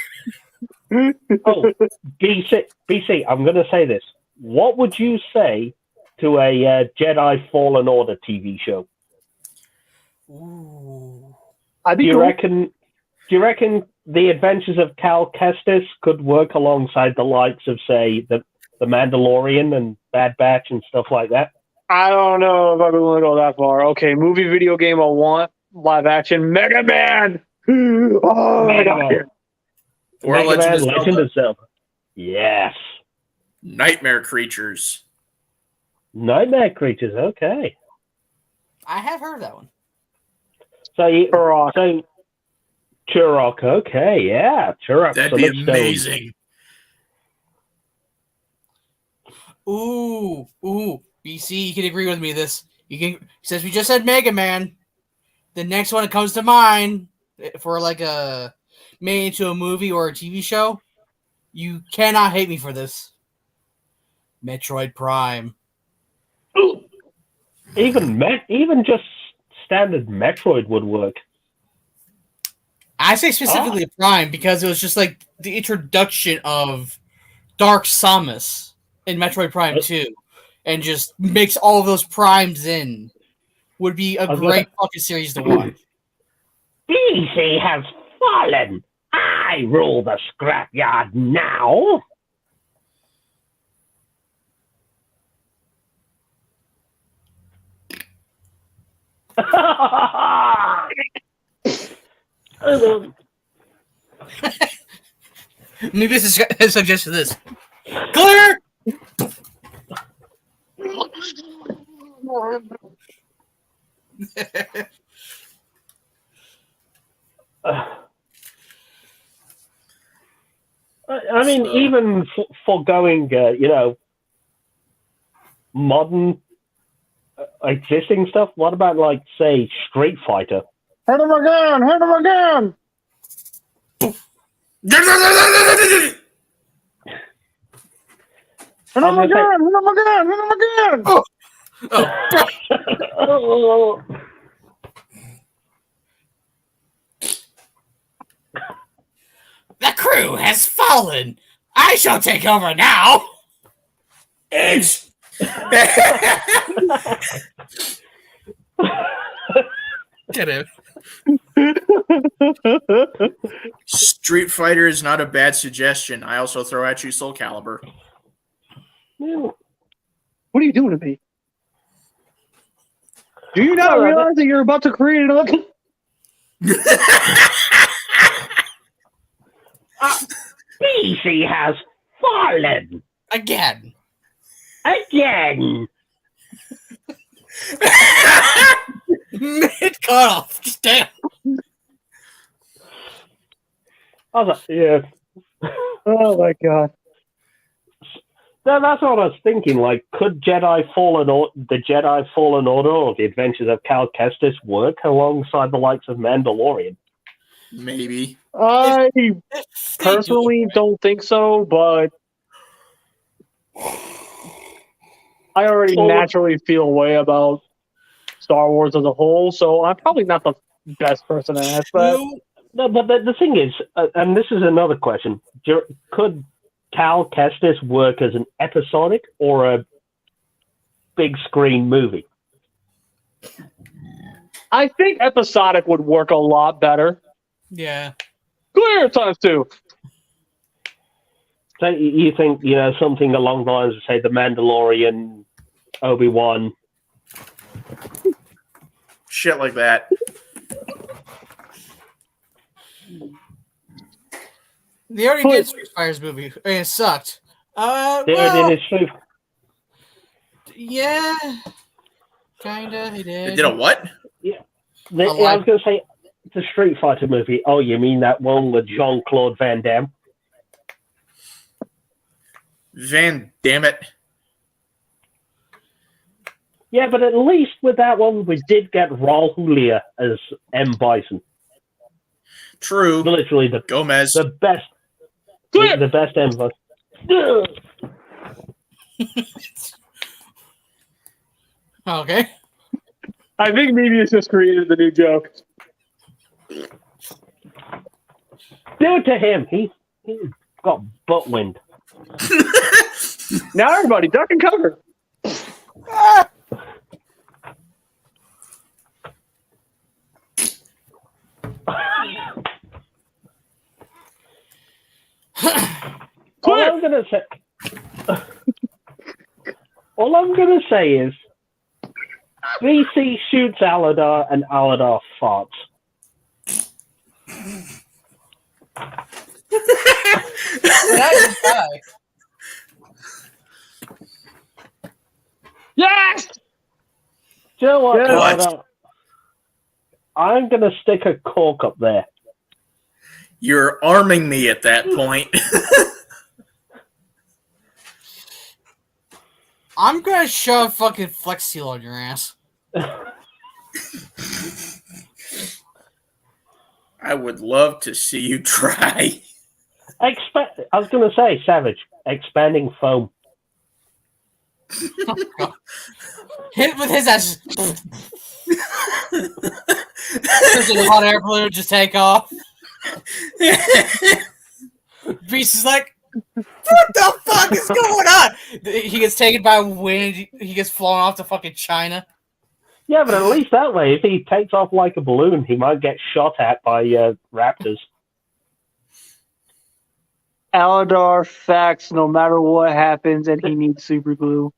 Oh, BC, I'm going to say this. What would you say to a Jedi Fallen Order TV show? Ooh. I'd Do be you cool. reckon the adventures of Cal Kestis could work alongside the likes of, say, the Mandalorian and Bad Batch and stuff like that? I don't know if I'd be willing to go that far. Okay, movie, video game, I want live action. Mega Man. Oh, Mega my Man. God. Or Mega Legend Man, of Zelda. Legend of Zelda. Yes. Nightmare Creatures. Nightmare Creatures. Okay. I have heard that one. Turok. Turok. Okay, yeah. Turok. That'd Son be of Stone. amazing. Ooh. BC, you can agree with me. Since we just said Mega Man, the next one that comes to mind for like a made into a movie or a TV show, you cannot hate me for this. Metroid Prime. Even just standard Metroid would work. I say specifically Prime because it was just like the introduction of Dark Samus in Metroid Prime 2 and just mix all of those primes in. Would be a great fucking series to watch. BC has fallen. I rule the Scrapyard now. Maybe this is suggested this. Clear! I mean, even foregoing, modern existing stuff? What about, like, say, Street Fighter? Hit him again! Hit him again! Hit him again! Hit him again! Hit him again! Oh. The crew has fallen. I shall take over now. It's Get it. Street Fighter is not a bad suggestion. I also throw at you Soul Calibur. What are you doing to me? Do you not realize that you're about to create another? BC has fallen Again. again. Mid cutoff. Damn. I was like, yeah. Oh my god! That's what I was thinking. Like, could the Jedi Fallen Order or the Adventures of Cal Kestis work alongside the likes of Mandalorian? Maybe. I personally don't think so, but I already naturally feel a way about Star Wars as a whole, so I'm probably not the best person to ask that. No, but the thing is, and this is another question: could Cal Kestis work as an episodic or a big screen movie? I think episodic would work a lot better. Yeah. Clear times two. So you think, something along the lines of, say, The Mandalorian, Obi-Wan? Shit like that. They already did Street Fighter's movie, and it sucked. Yeah. Kinda, he did. They did a what? I was going to say, the Street Fighter movie. Oh, you mean that one with Jean-Claude Van Damme? Van damn it. Yeah, but at least with that one, we did get Raul Julia as M. Bison. True. Literally Gomez. the best M. Bison. Okay. I think maybe it's just created the new joke. Do it to him. He got butt wind. Now everybody, duck and cover. All I'm gonna say is, BC shoots Aladar and Aladar farts. Yes! Do you know what? Yeah. I'm gonna stick a cork up there. You're arming me at that point. I'm gonna shove fucking Flex Seal on your ass. I would love to see you try. I was gonna say, Savage, expanding foam. Hit it with his ass. There's a hot air balloon just take off. Beast is like, what the fuck is going on? He gets taken by wind. He gets flown off to fucking China. Yeah, but at least that way, if he takes off like a balloon, he might get shot at by raptors. Aladar facts no matter what happens, and he needs super glue.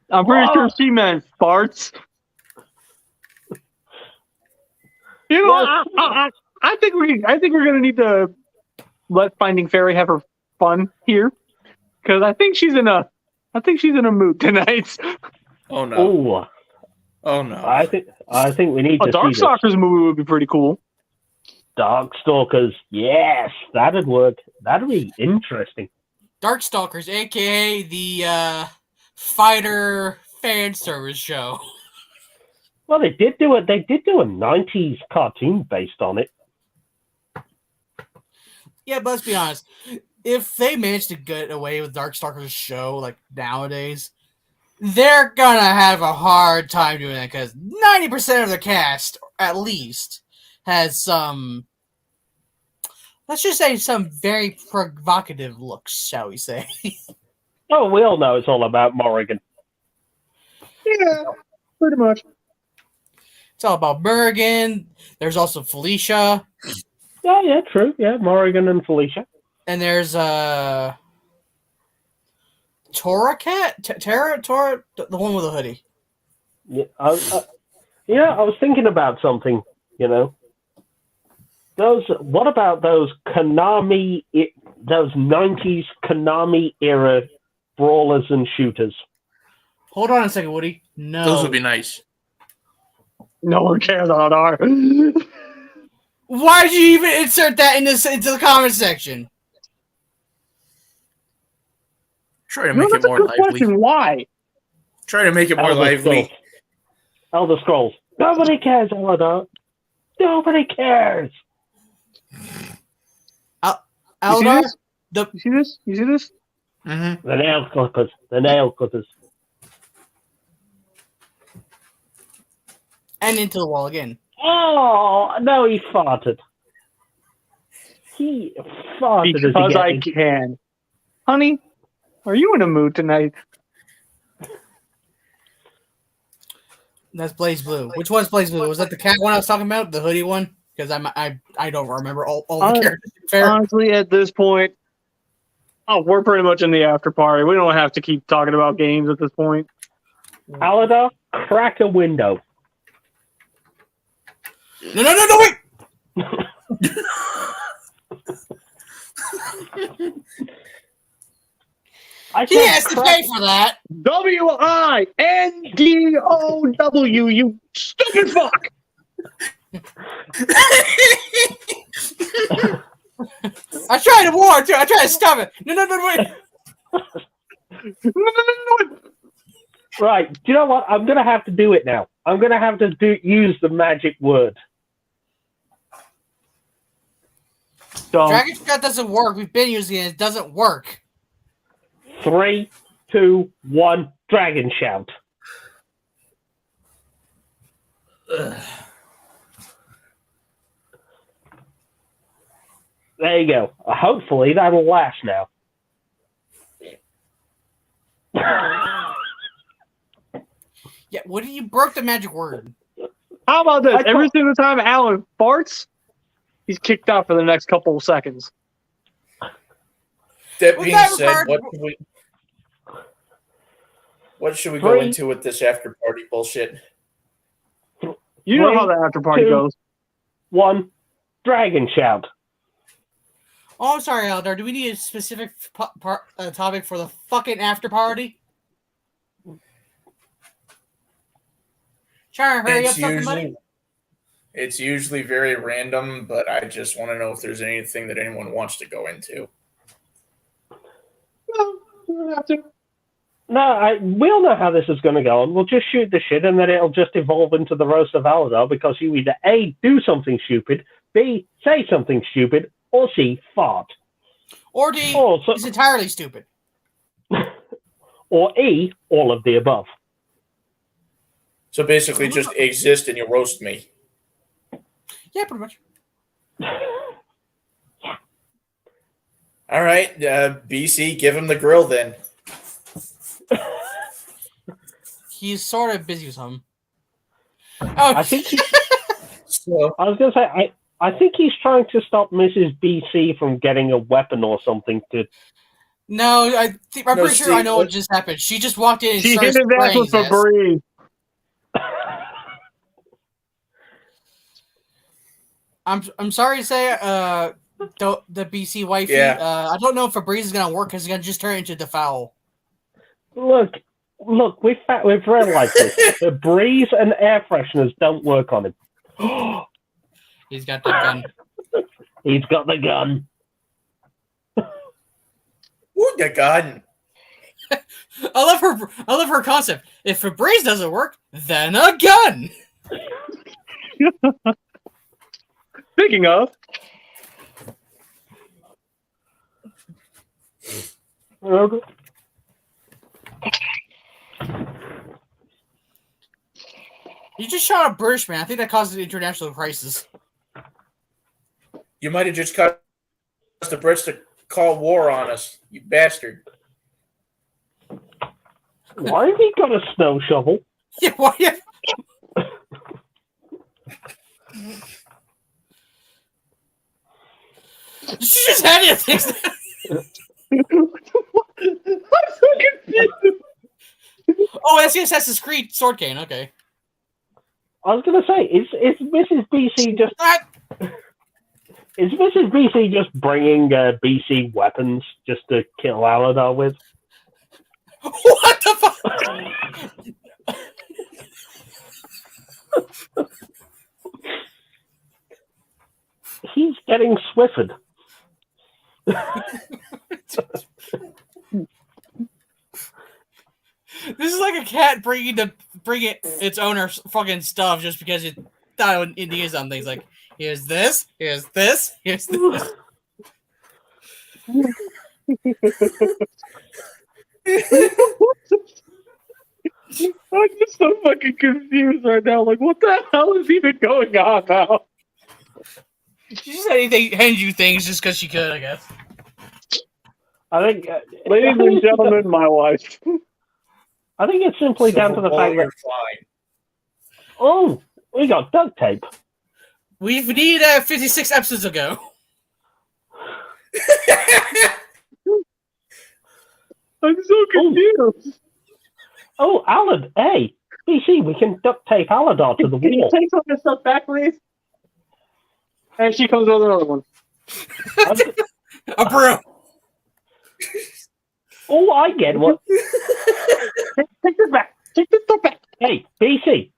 I'm pretty sure She-Man farts. You know, I think we're gonna need to let Finding Fairy have her fun here, because I think she's in a mood tonight. Oh no! Ooh. Oh no! I think we need to see this. Darkstalkers movie would be pretty cool. Darkstalkers, yes, that'd work. That'd be interesting. Darkstalkers, aka the fighter fan service show. Well, they did do it. They did do a '90s cartoon based on it. Yeah, but let's be honest. If they manage to get away with Darkstalker's show like nowadays, they're gonna have a hard time doing that because 90% of the cast, at least, has some, let's just say, some very provocative looks, shall we say. Oh, we all know it's all about Morrigan. Yeah, pretty much. It's all about Bergen. There's also Felicia. Yeah, true. Yeah, Morrigan and Felicia. And there's Tora Cat? Tara? The one with the hoodie. Yeah, I was thinking about something, What about those Konami, those 90s Konami era brawlers and shooters? Hold on a second, Woody. No. Those would be nice. No one cares about our. Why'd you even insert that into the comment section? Try to make That's it more a good lively. question. Why? Try to make it more lively. Elder Scrolls. Nobody cares, Elder. Nobody cares. Eldar? You see this? You see this? Mm-hmm. The nail clippers. The nail clippers. And into the wall again. Oh, no, he farted. He farted Because I can. Honey, are you in a mood tonight? That's Blaze Blue. Which one's Blaze Blue? Was that the cat one I was talking about? The hoodie one? Because I don't remember all the characters. Fair. Honestly, at this point, we're pretty much in the after party. We don't have to keep talking about games at this point. Aladar, crack a window. No, wait! He has to pay for that. WINDOW, you stupid fuck! I tried to warn too. I tried to stop it. No, wait. No. Right, do you know what? I'm going to have to do it now. I'm going to have to use the magic word. Dragon Shout doesn't work. We've been using it. It doesn't work. 3, 2, 1, Dragon Shout. There you go. Hopefully that'll last now. Yeah, Woody, you broke the magic word. How about this? Every single time Alan farts, he's kicked out for the next couple of seconds. That being said, what should we go into with this after party bullshit? You know how the after party goes. 1, Dragon Shout. Oh, I'm sorry, Eldar. Do we need a specific topic for the fucking after party? Trying to hurry up, something, buddy. It's usually very random, but I just want to know if there's anything that anyone wants to go into. No, you don't have to. No, we'll know how this is going to go, and we'll just shoot the shit, and then it'll just evolve into the roast of Aladar because you either A, do something stupid, B, say something stupid, or C, fart. Or D, he's entirely stupid. Or E, all of the above. So basically just exist and you roast me. Yeah, pretty much. All right, BC, give him the grill then. He's sort of busy with something. I think I was going to say, I think he's trying to stop Mrs. BC from getting a weapon or something to... No, I'm pretty sure I know what just happened. She just walked in and she started hit his ass with Febreze. I'm sorry to say, the BC wifey. Yeah. I don't know if Febreze is gonna work because it's gonna just turn into the foul. Look, we've realized this. Febreze and air fresheners don't work on him. He's got the gun. He's got the gun. Ooh, the gun. I love her concept. If a brace doesn't work, then a gun. Speaking of, Okay. You just shot a British man. I think that caused an international crisis. You might have just caused the Brits to call war on us, you bastard. Why have you got a snow shovel? Yeah, why? She just had it. I'm so confused. Oh, that's the Assassin's Creed sword cane. Okay. I was gonna say, is Mrs. BC just is Mrs. BC just bringing BC weapons just to kill Aladar with? What the fuck? He's getting Swifted. This is like a cat bringing its owner's fucking stuff just because it thought it needed something. It's like, here's this, here's this, here's this. I'm just so fucking confused right now. Like, what the hell is even going on now? She just hand you things just because she could, I guess. I think, Ladies and gentlemen, my wife. I think it's simply down to the fact that oh, we got duct tape. We need 56 episodes ago. I'm so confused. Oh, Alad, hey, BC, we can duct tape Aladar to the Can you wall. take some of this stuff back, please? And she comes with another one. A broom. Oh, I get what. Take this back. Take this stuff back. Hey, BC,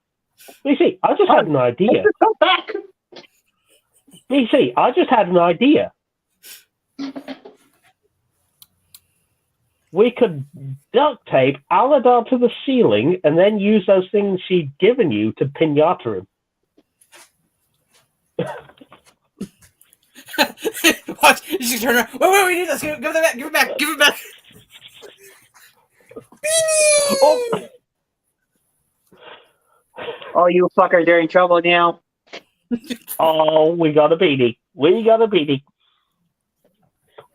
I just had an idea. Take this stuff back. BC, I just had an idea. We could duct tape Aladar to the ceiling and then use those things she'd given you to pinata him. Watch, you should turn around. Wait, we need this. Give it back. Give it back. Give it back. Oh. Oh, you fuckers are in trouble now. Oh, we got a beanie. We got a beanie.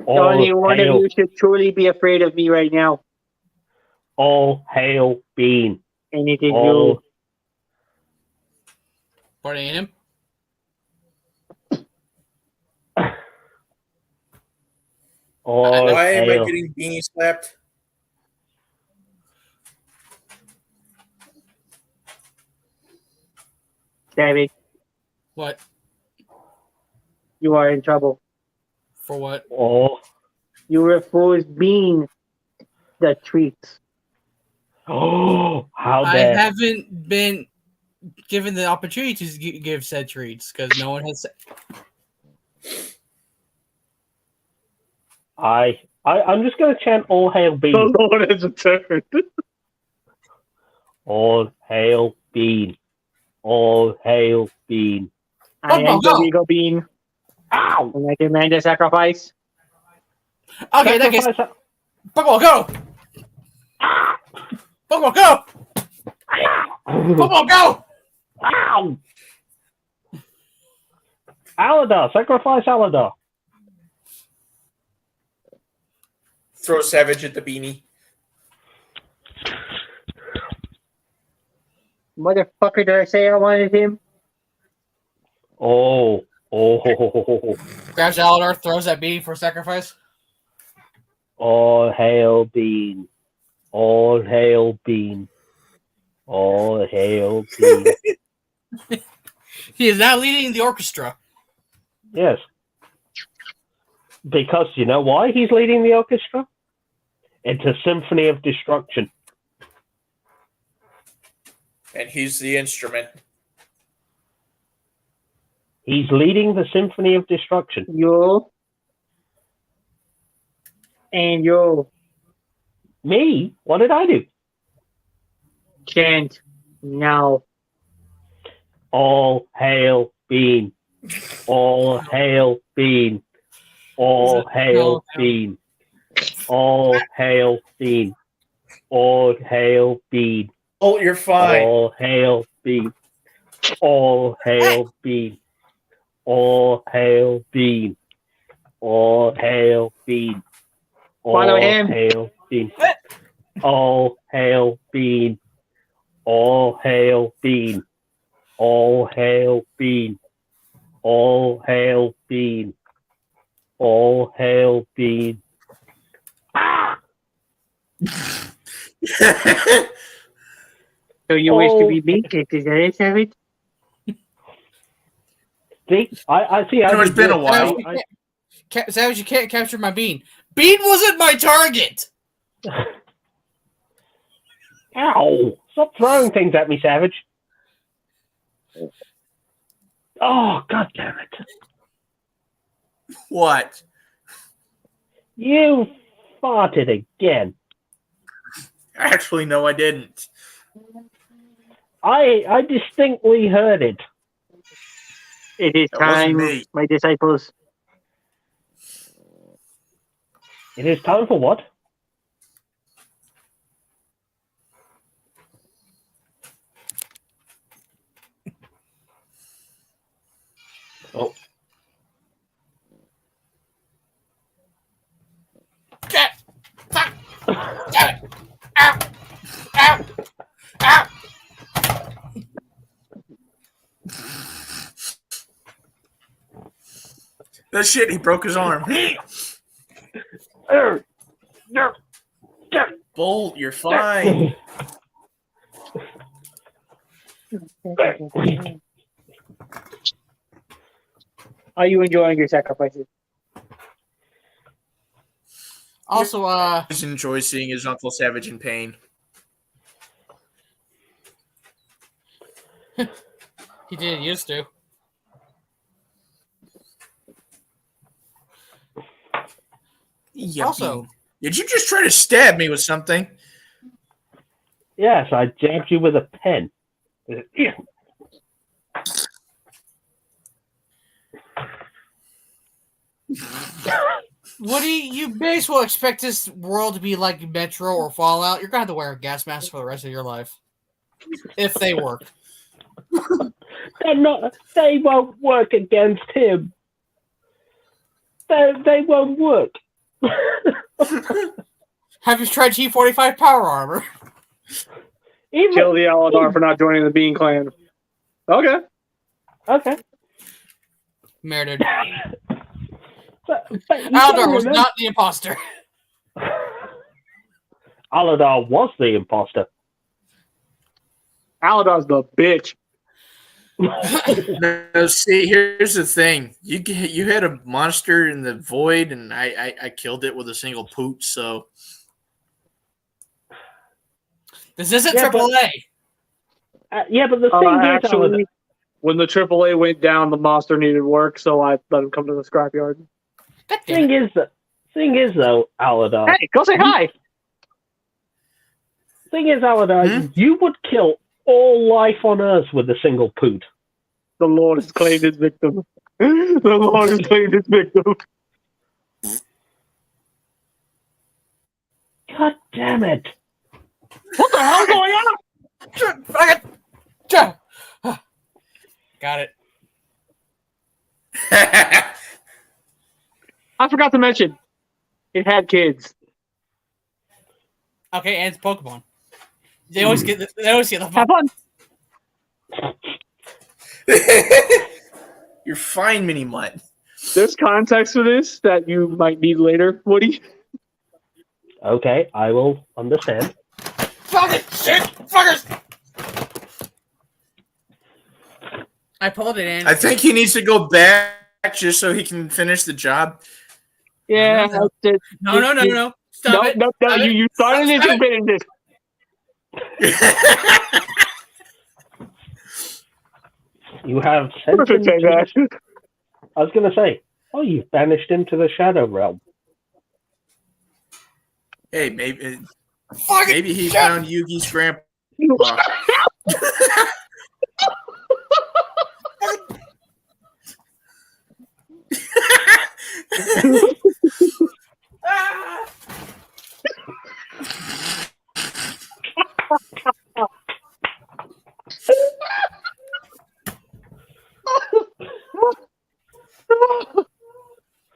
Only one of hail, you should truly be afraid of me right now. all hail Bean. And it is All, you. Pointing at him. all Why am I hail. getting beanie slapped? David, What? you are in trouble. For what? Oh, You refused Bean the treats. oh, how I dare. haven't been given the opportunity to give said treats because no one has. I'm just going to chant all hail Bean. The Lord has returned. All hail Bean. All hail Bean. I am the go. Regal Bean. Ow! And I demand a sacrifice. Okay, in that case, Sacrifice- Pokemon, go! Pokemon, go! Pokemon, go! Ow! Aladar, sacrifice Aladar. Throw Savage at the beanie. Motherfucker, did I say I wanted him? Oh. Grabs Aladar, throws that beanie for sacrifice. All hail Bean. All hail Bean. All hail Bean. He is now leading the orchestra. Yes. Because you know why he's leading the orchestra? It's a symphony of destruction. And he's the instrument. He's leading the symphony of destruction. You. And you. Me? What did I do? Chant. No. All hail Bean. All hail Bean. All hail Bean. All hail Bean. All hail Bean. Oh, you're fine. All hail Bean. All hail Bean. All hail Bean. All hail Bean. Follow All him. hail Bean. All hail Bean. All hail Bean. All hail Bean. All hail Bean. All hail Bean. Ah! So you wish to be beat? Is that it, Savage? See, I see. It's been a while. Savage, you can't capture my Bean. Bean wasn't my target! Ow! Stop throwing things at me, Savage. Oh, God damn it. What? You farted again. Actually, no, I didn't. I distinctly heard it. It is That wasn't time, me. my disciples. It is time for what? Oh. Fuck! Damn it! Ow! Ow! Ow! That shit, he broke his arm. Bolt, you're fine. Are you enjoying your sacrifices? Also, I just enjoy seeing his Uncle Savage in pain. he didn't used to. Yeah, Also- Bean. Did you just try to stab me with something? Yes, I jabbed you with a pen. What do you may as well expect this world to be like Metro or Fallout? You're gonna have to wear a gas mask for the rest of your life. If they work. They won't work against him. They won't work. Have you tried G45 power armor? Kill the Aladar for not joining the Bean Clan. Okay. Okay. Murdered. But you Aldar gotta was remember- not the imposter. Aladar was the imposter. Aladar's the bitch. No, see, here's the thing. You had a monster in the void, and I killed it with a single poot, so... This isn't Yeah, but- AAA. Yeah, but the thing is, Actually, when the AAA went down, the monster needed work, so I let him come to the scrapyard. God damn it. thing is though, Aladar. Hey, go say hi! Thing is, Aladar, you would kill all life on Earth with a single poot. The Lord has claimed his victim. The Lord has claimed his victim. God damn it! What the hell's going on? Got it. I forgot to mention, it had kids. Okay, and it's Pokemon. They always get the Have fun. You're fine, Mini Mutt. There's context for this that you might need later, Woody. Okay, I will understand. Fucking shit, fuckers! I pulled it in. I think he needs to go back just so he can finish the job. Yeah. No. No. Stop it. No, Stop it. you started this, you're finished this. You have sent him Perfect, to, Zach. I was going to say, oh, you've banished into the Shadow Realm. Hey, maybe Maybe he found Yugi's grandpa.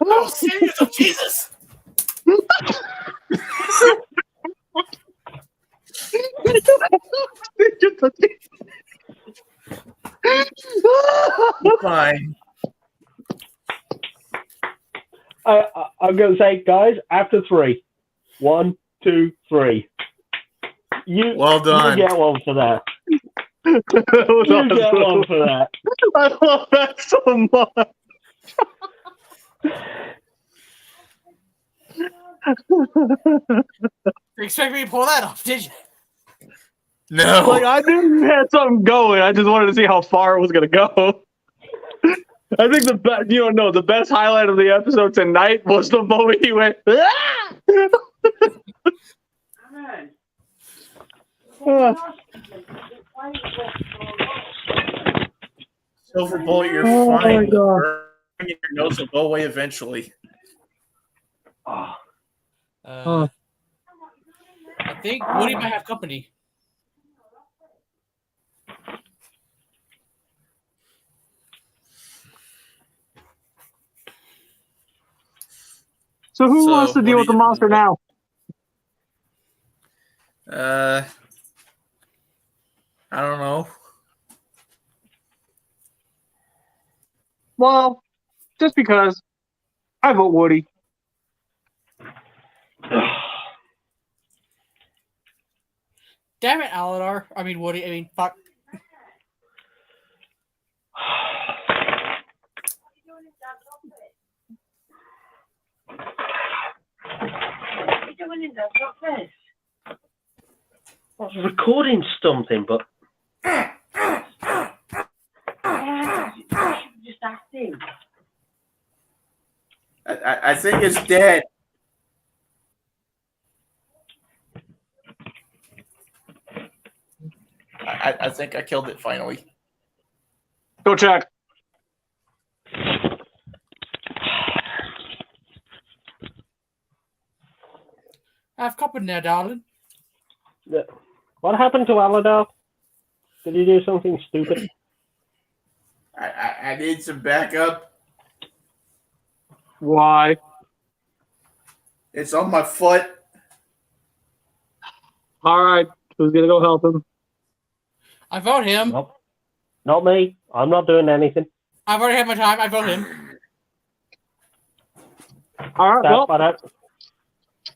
Oh, Saviors of Jesus! Fine. I'm going to say, guys, after 3. 1, 2, 3. Well done. You get one for that. You You get one for that. I love that so much. You expect me to pull that off, did you? No. Like, I knew you had something going. I just wanted to see how far it was going to go. I think the best highlight of the episode tonight was the moment he went. Ah! Silver Bullet, you're Oh my fine. God. Your nose will go away eventually. I think Woody might have company. So who So, wants to what deal do with the you- monster now? I don't know. Well, just because I vote Woody. Damn it, Aladar. I mean, Woody. I mean, fuck. I was recording something, but just acting. I think it's dead. I think I killed it finally. Go check. I have company now, darling. what happened to Aladar? Did he do something stupid? I need some backup. Why? It's on my foot. All right. Who's going to go help him? I vote him. Nope. Not me. I'm not doing anything. I've already had my time. I vote him. All right. Well, But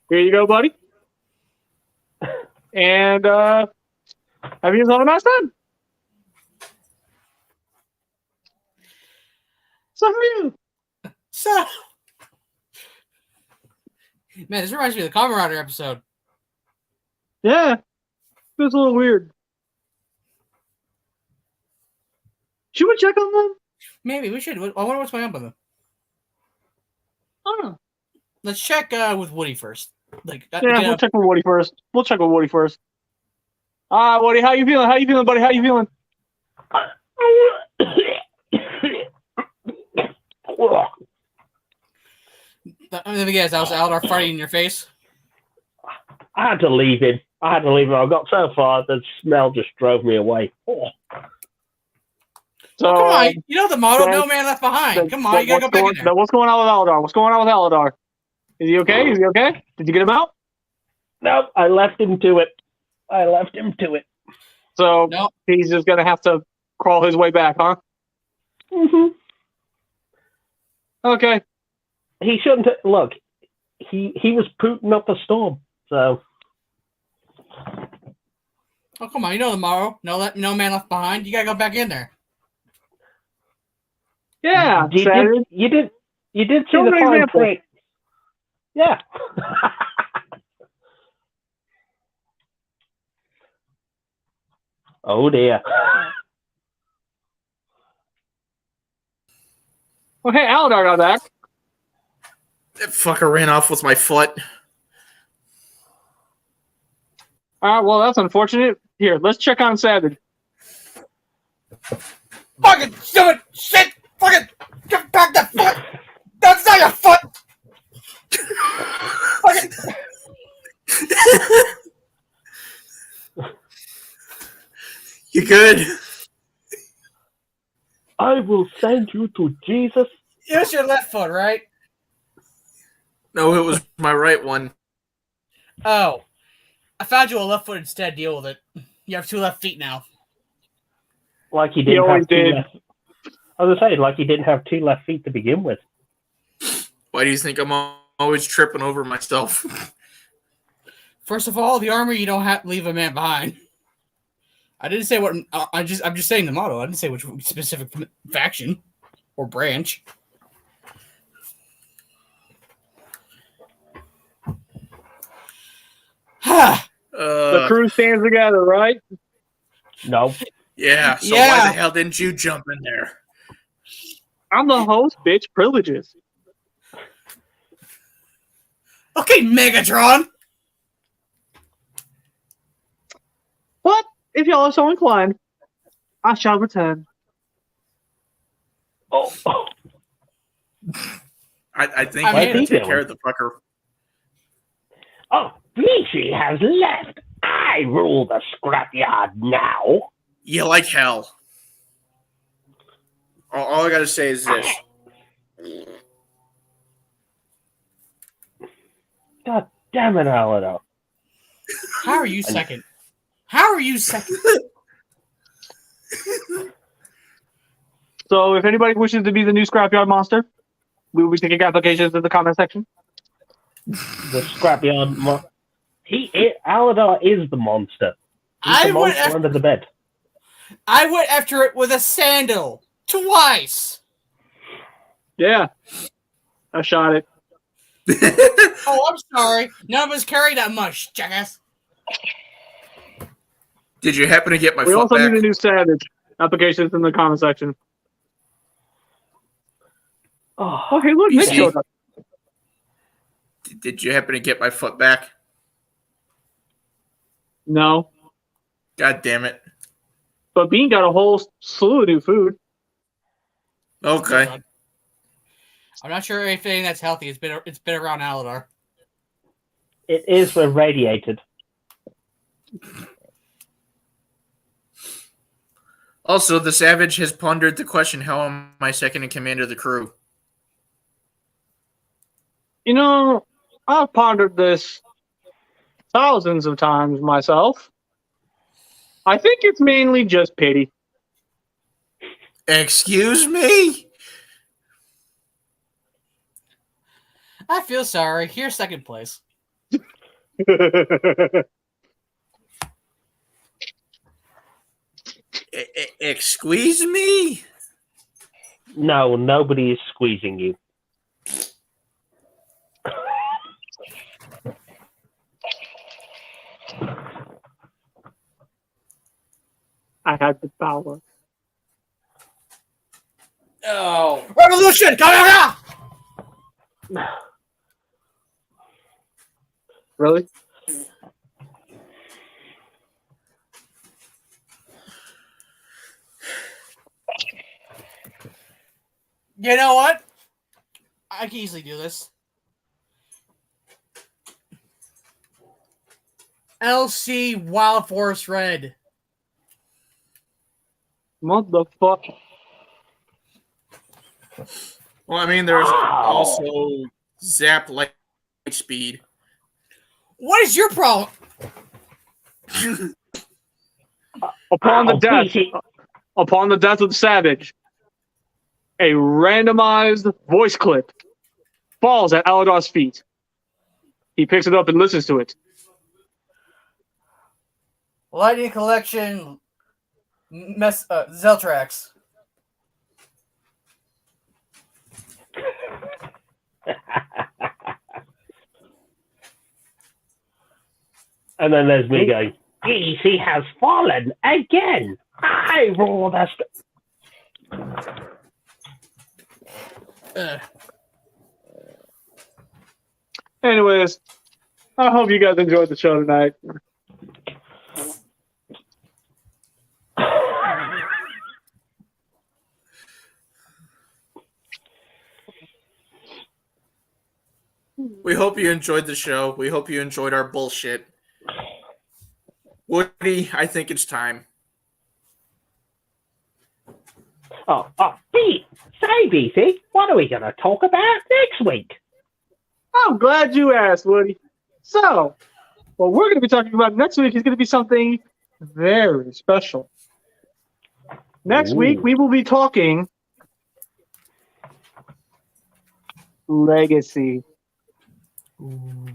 here you go, buddy. And have yourself a nice time. So for you. So, man, this reminds me of the Kamen Rider episode. Yeah. Feels a little weird. Should we check on them? Maybe we should. I wonder what's going on with them. I don't know. Let's check with Woody first. Like, Yeah, we'll check with Woody first. All right, Woody, how you feeling? How you feeling, buddy? How you feeling? Let me guess. That was Aldar farting in your face. I had to leave him. I got so far, the smell just drove me away. Oh. So, Come on, you know the motto: so- "No man left behind." Come on, you gotta go back in there. What's going on with Aladar? What's going on with Aladar? Is he okay? Did you get him out? Nope, I left him to it. So No. he's just gonna have to crawl his way back, huh? Mm-hmm. Okay. He shouldn't look. He was putting up a storm. So Oh, come on, you know the motto: no man left behind. You gotta go back in there. Yeah. you did see Show the an fine example. print. Yeah. Oh dear. Well, hey, Aladar got back. That fucker ran off with my foot. Well, that's unfortunate. Here, let's check on Savage. Fucking stupid shit! Fucking get back that foot! That's not your foot! Fucking. You good? I will send you to Jesus. Use your left foot, right? No, it was my right one. Oh. I found you a left foot instead. Deal with it. You have 2 left feet now. Like he He didn't always have 2 did. left. I was saying, like he didn't have 2 left feet to begin with. Why do you think I'm always tripping over myself? First of all, the army you don't have to leave a man behind. I didn't say what. I'm just saying the motto. I didn't say which specific faction or branch. The crew stands together, right? No. Yeah, so Yeah. why the hell didn't you jump in there? I'm the host, bitch. Privileges. Okay, Megatron. But if y'all are so inclined, I shall return. Oh. I think I I mean, need to take he care of the fucker. Oh, Bleachy has left. I rule the scrapyard now. You like hell. All I gotta say is this. God damn it, Alado. How are you second? How are you second? So if anybody wishes to be the new Scrapyard monster, we will be taking applications in the comment section. The scrapyard Aladar is the monster. He's I the went monster under the bed. I went after it with a sandal twice. Yeah. I shot it. Oh, I'm sorry. None of us carry that much, jackass. Did you happen to get my We foot also back? need a new Savage. Applications in the comment section. Oh, hey, look, Nick Easy. showed up. Did you happen to get my foot back? No. God damn it. But Bean got a whole slew of new food. Okay. I'm not sure anything that's healthy. It's been around Aladar. It is irradiated. Also, the Savage has pondered the question, how am I second in command of the crew? You know, I've pondered this thousands of times myself. I think it's mainly just pity. Excuse me? I feel sorry. Here's second place. Excuse me? No, nobody is squeezing you. I had the power. Oh, revolution! Come here! Really? You know what? I can easily do this. LC Wild Forest Red. Motherfucker. Well, I mean, there's also Zap Light Speed. What is your problem? Upon the death, Bleachy. upon the death of the Savage, a randomized voice clip falls at Aladar's feet. He picks it up and listens to it. Lightning Collection. Zeltrax. And then there's me going, he has fallen again. I rule the Anyways, I hope you guys enjoyed the show tonight. We hope you enjoyed the show. We hope you enjoyed our bullshit. Woody, I think it's time. Say, BC, what are we going to talk about next week? I'm glad you asked, Woody. So, what we're going to be talking about next week is going to be something very special. Next week, we will be talking Legacy. Ooh.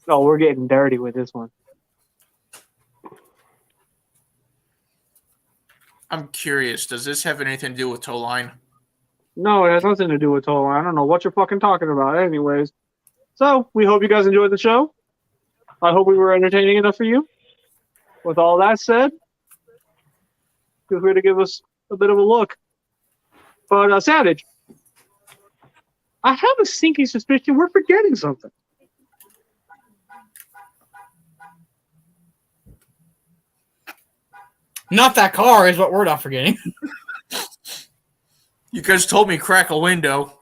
Oh, we're getting dirty with this one. I'm curious. Does this have anything to do with Toe Line? No, it has nothing to do with Toll. I don't know what you're fucking talking about. Anyways, so we hope you guys enjoyed the show. I hope we were entertaining enough for you. With all that said, feel free to give us a bit of a look. But Savage, I have a sinking suspicion we're forgetting something. Not that car is what we're not forgetting. You guys told me crack a window.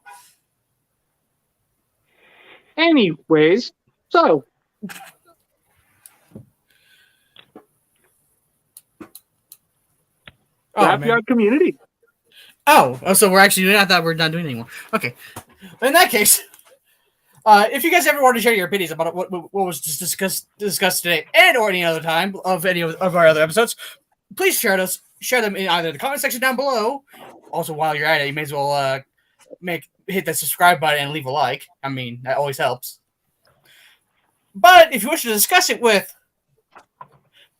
Anyways, so Scrapyard community. Oh, so we're actually doing. I thought we were not doing it anymore. Okay, in that case, if you guys ever want to share your opinions about what was just discussed today and or any other time of any of our other episodes, please share them in either the comment section down below. Also, while you're at it, you may as well hit that subscribe button and leave a like. I mean, that always helps. But if you wish to discuss it with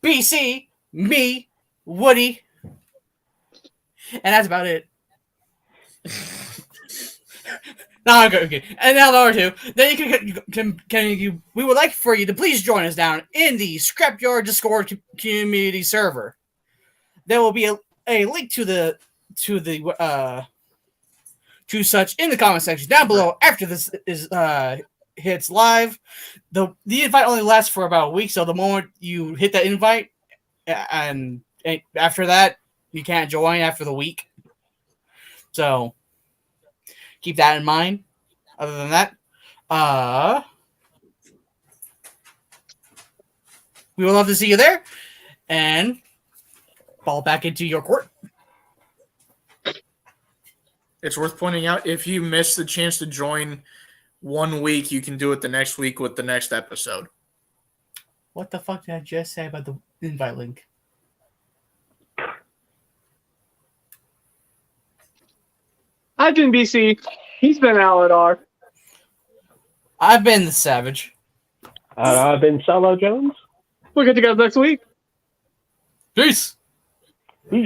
BC, me, Woody, and that's about it. No, okay. And now number two, then we would like for you to please join us down in the Scrapyard Discord community server. There will be a link to such in the comment section down below after this is hits live. The invite only lasts for about a week, so the moment you hit that invite and after that you can't join after the week. So keep that in mind. Other than that, we would love to see you there and fall back into your court. It's worth pointing out, if you miss the chance to join 1 week, you can do it the next week with the next episode. What the fuck did I just say about the invite link? I've been BC. He's been Aladar. I've been the Savage. I've been Solo Jones. We'll get you guys next week. Peace. Peace.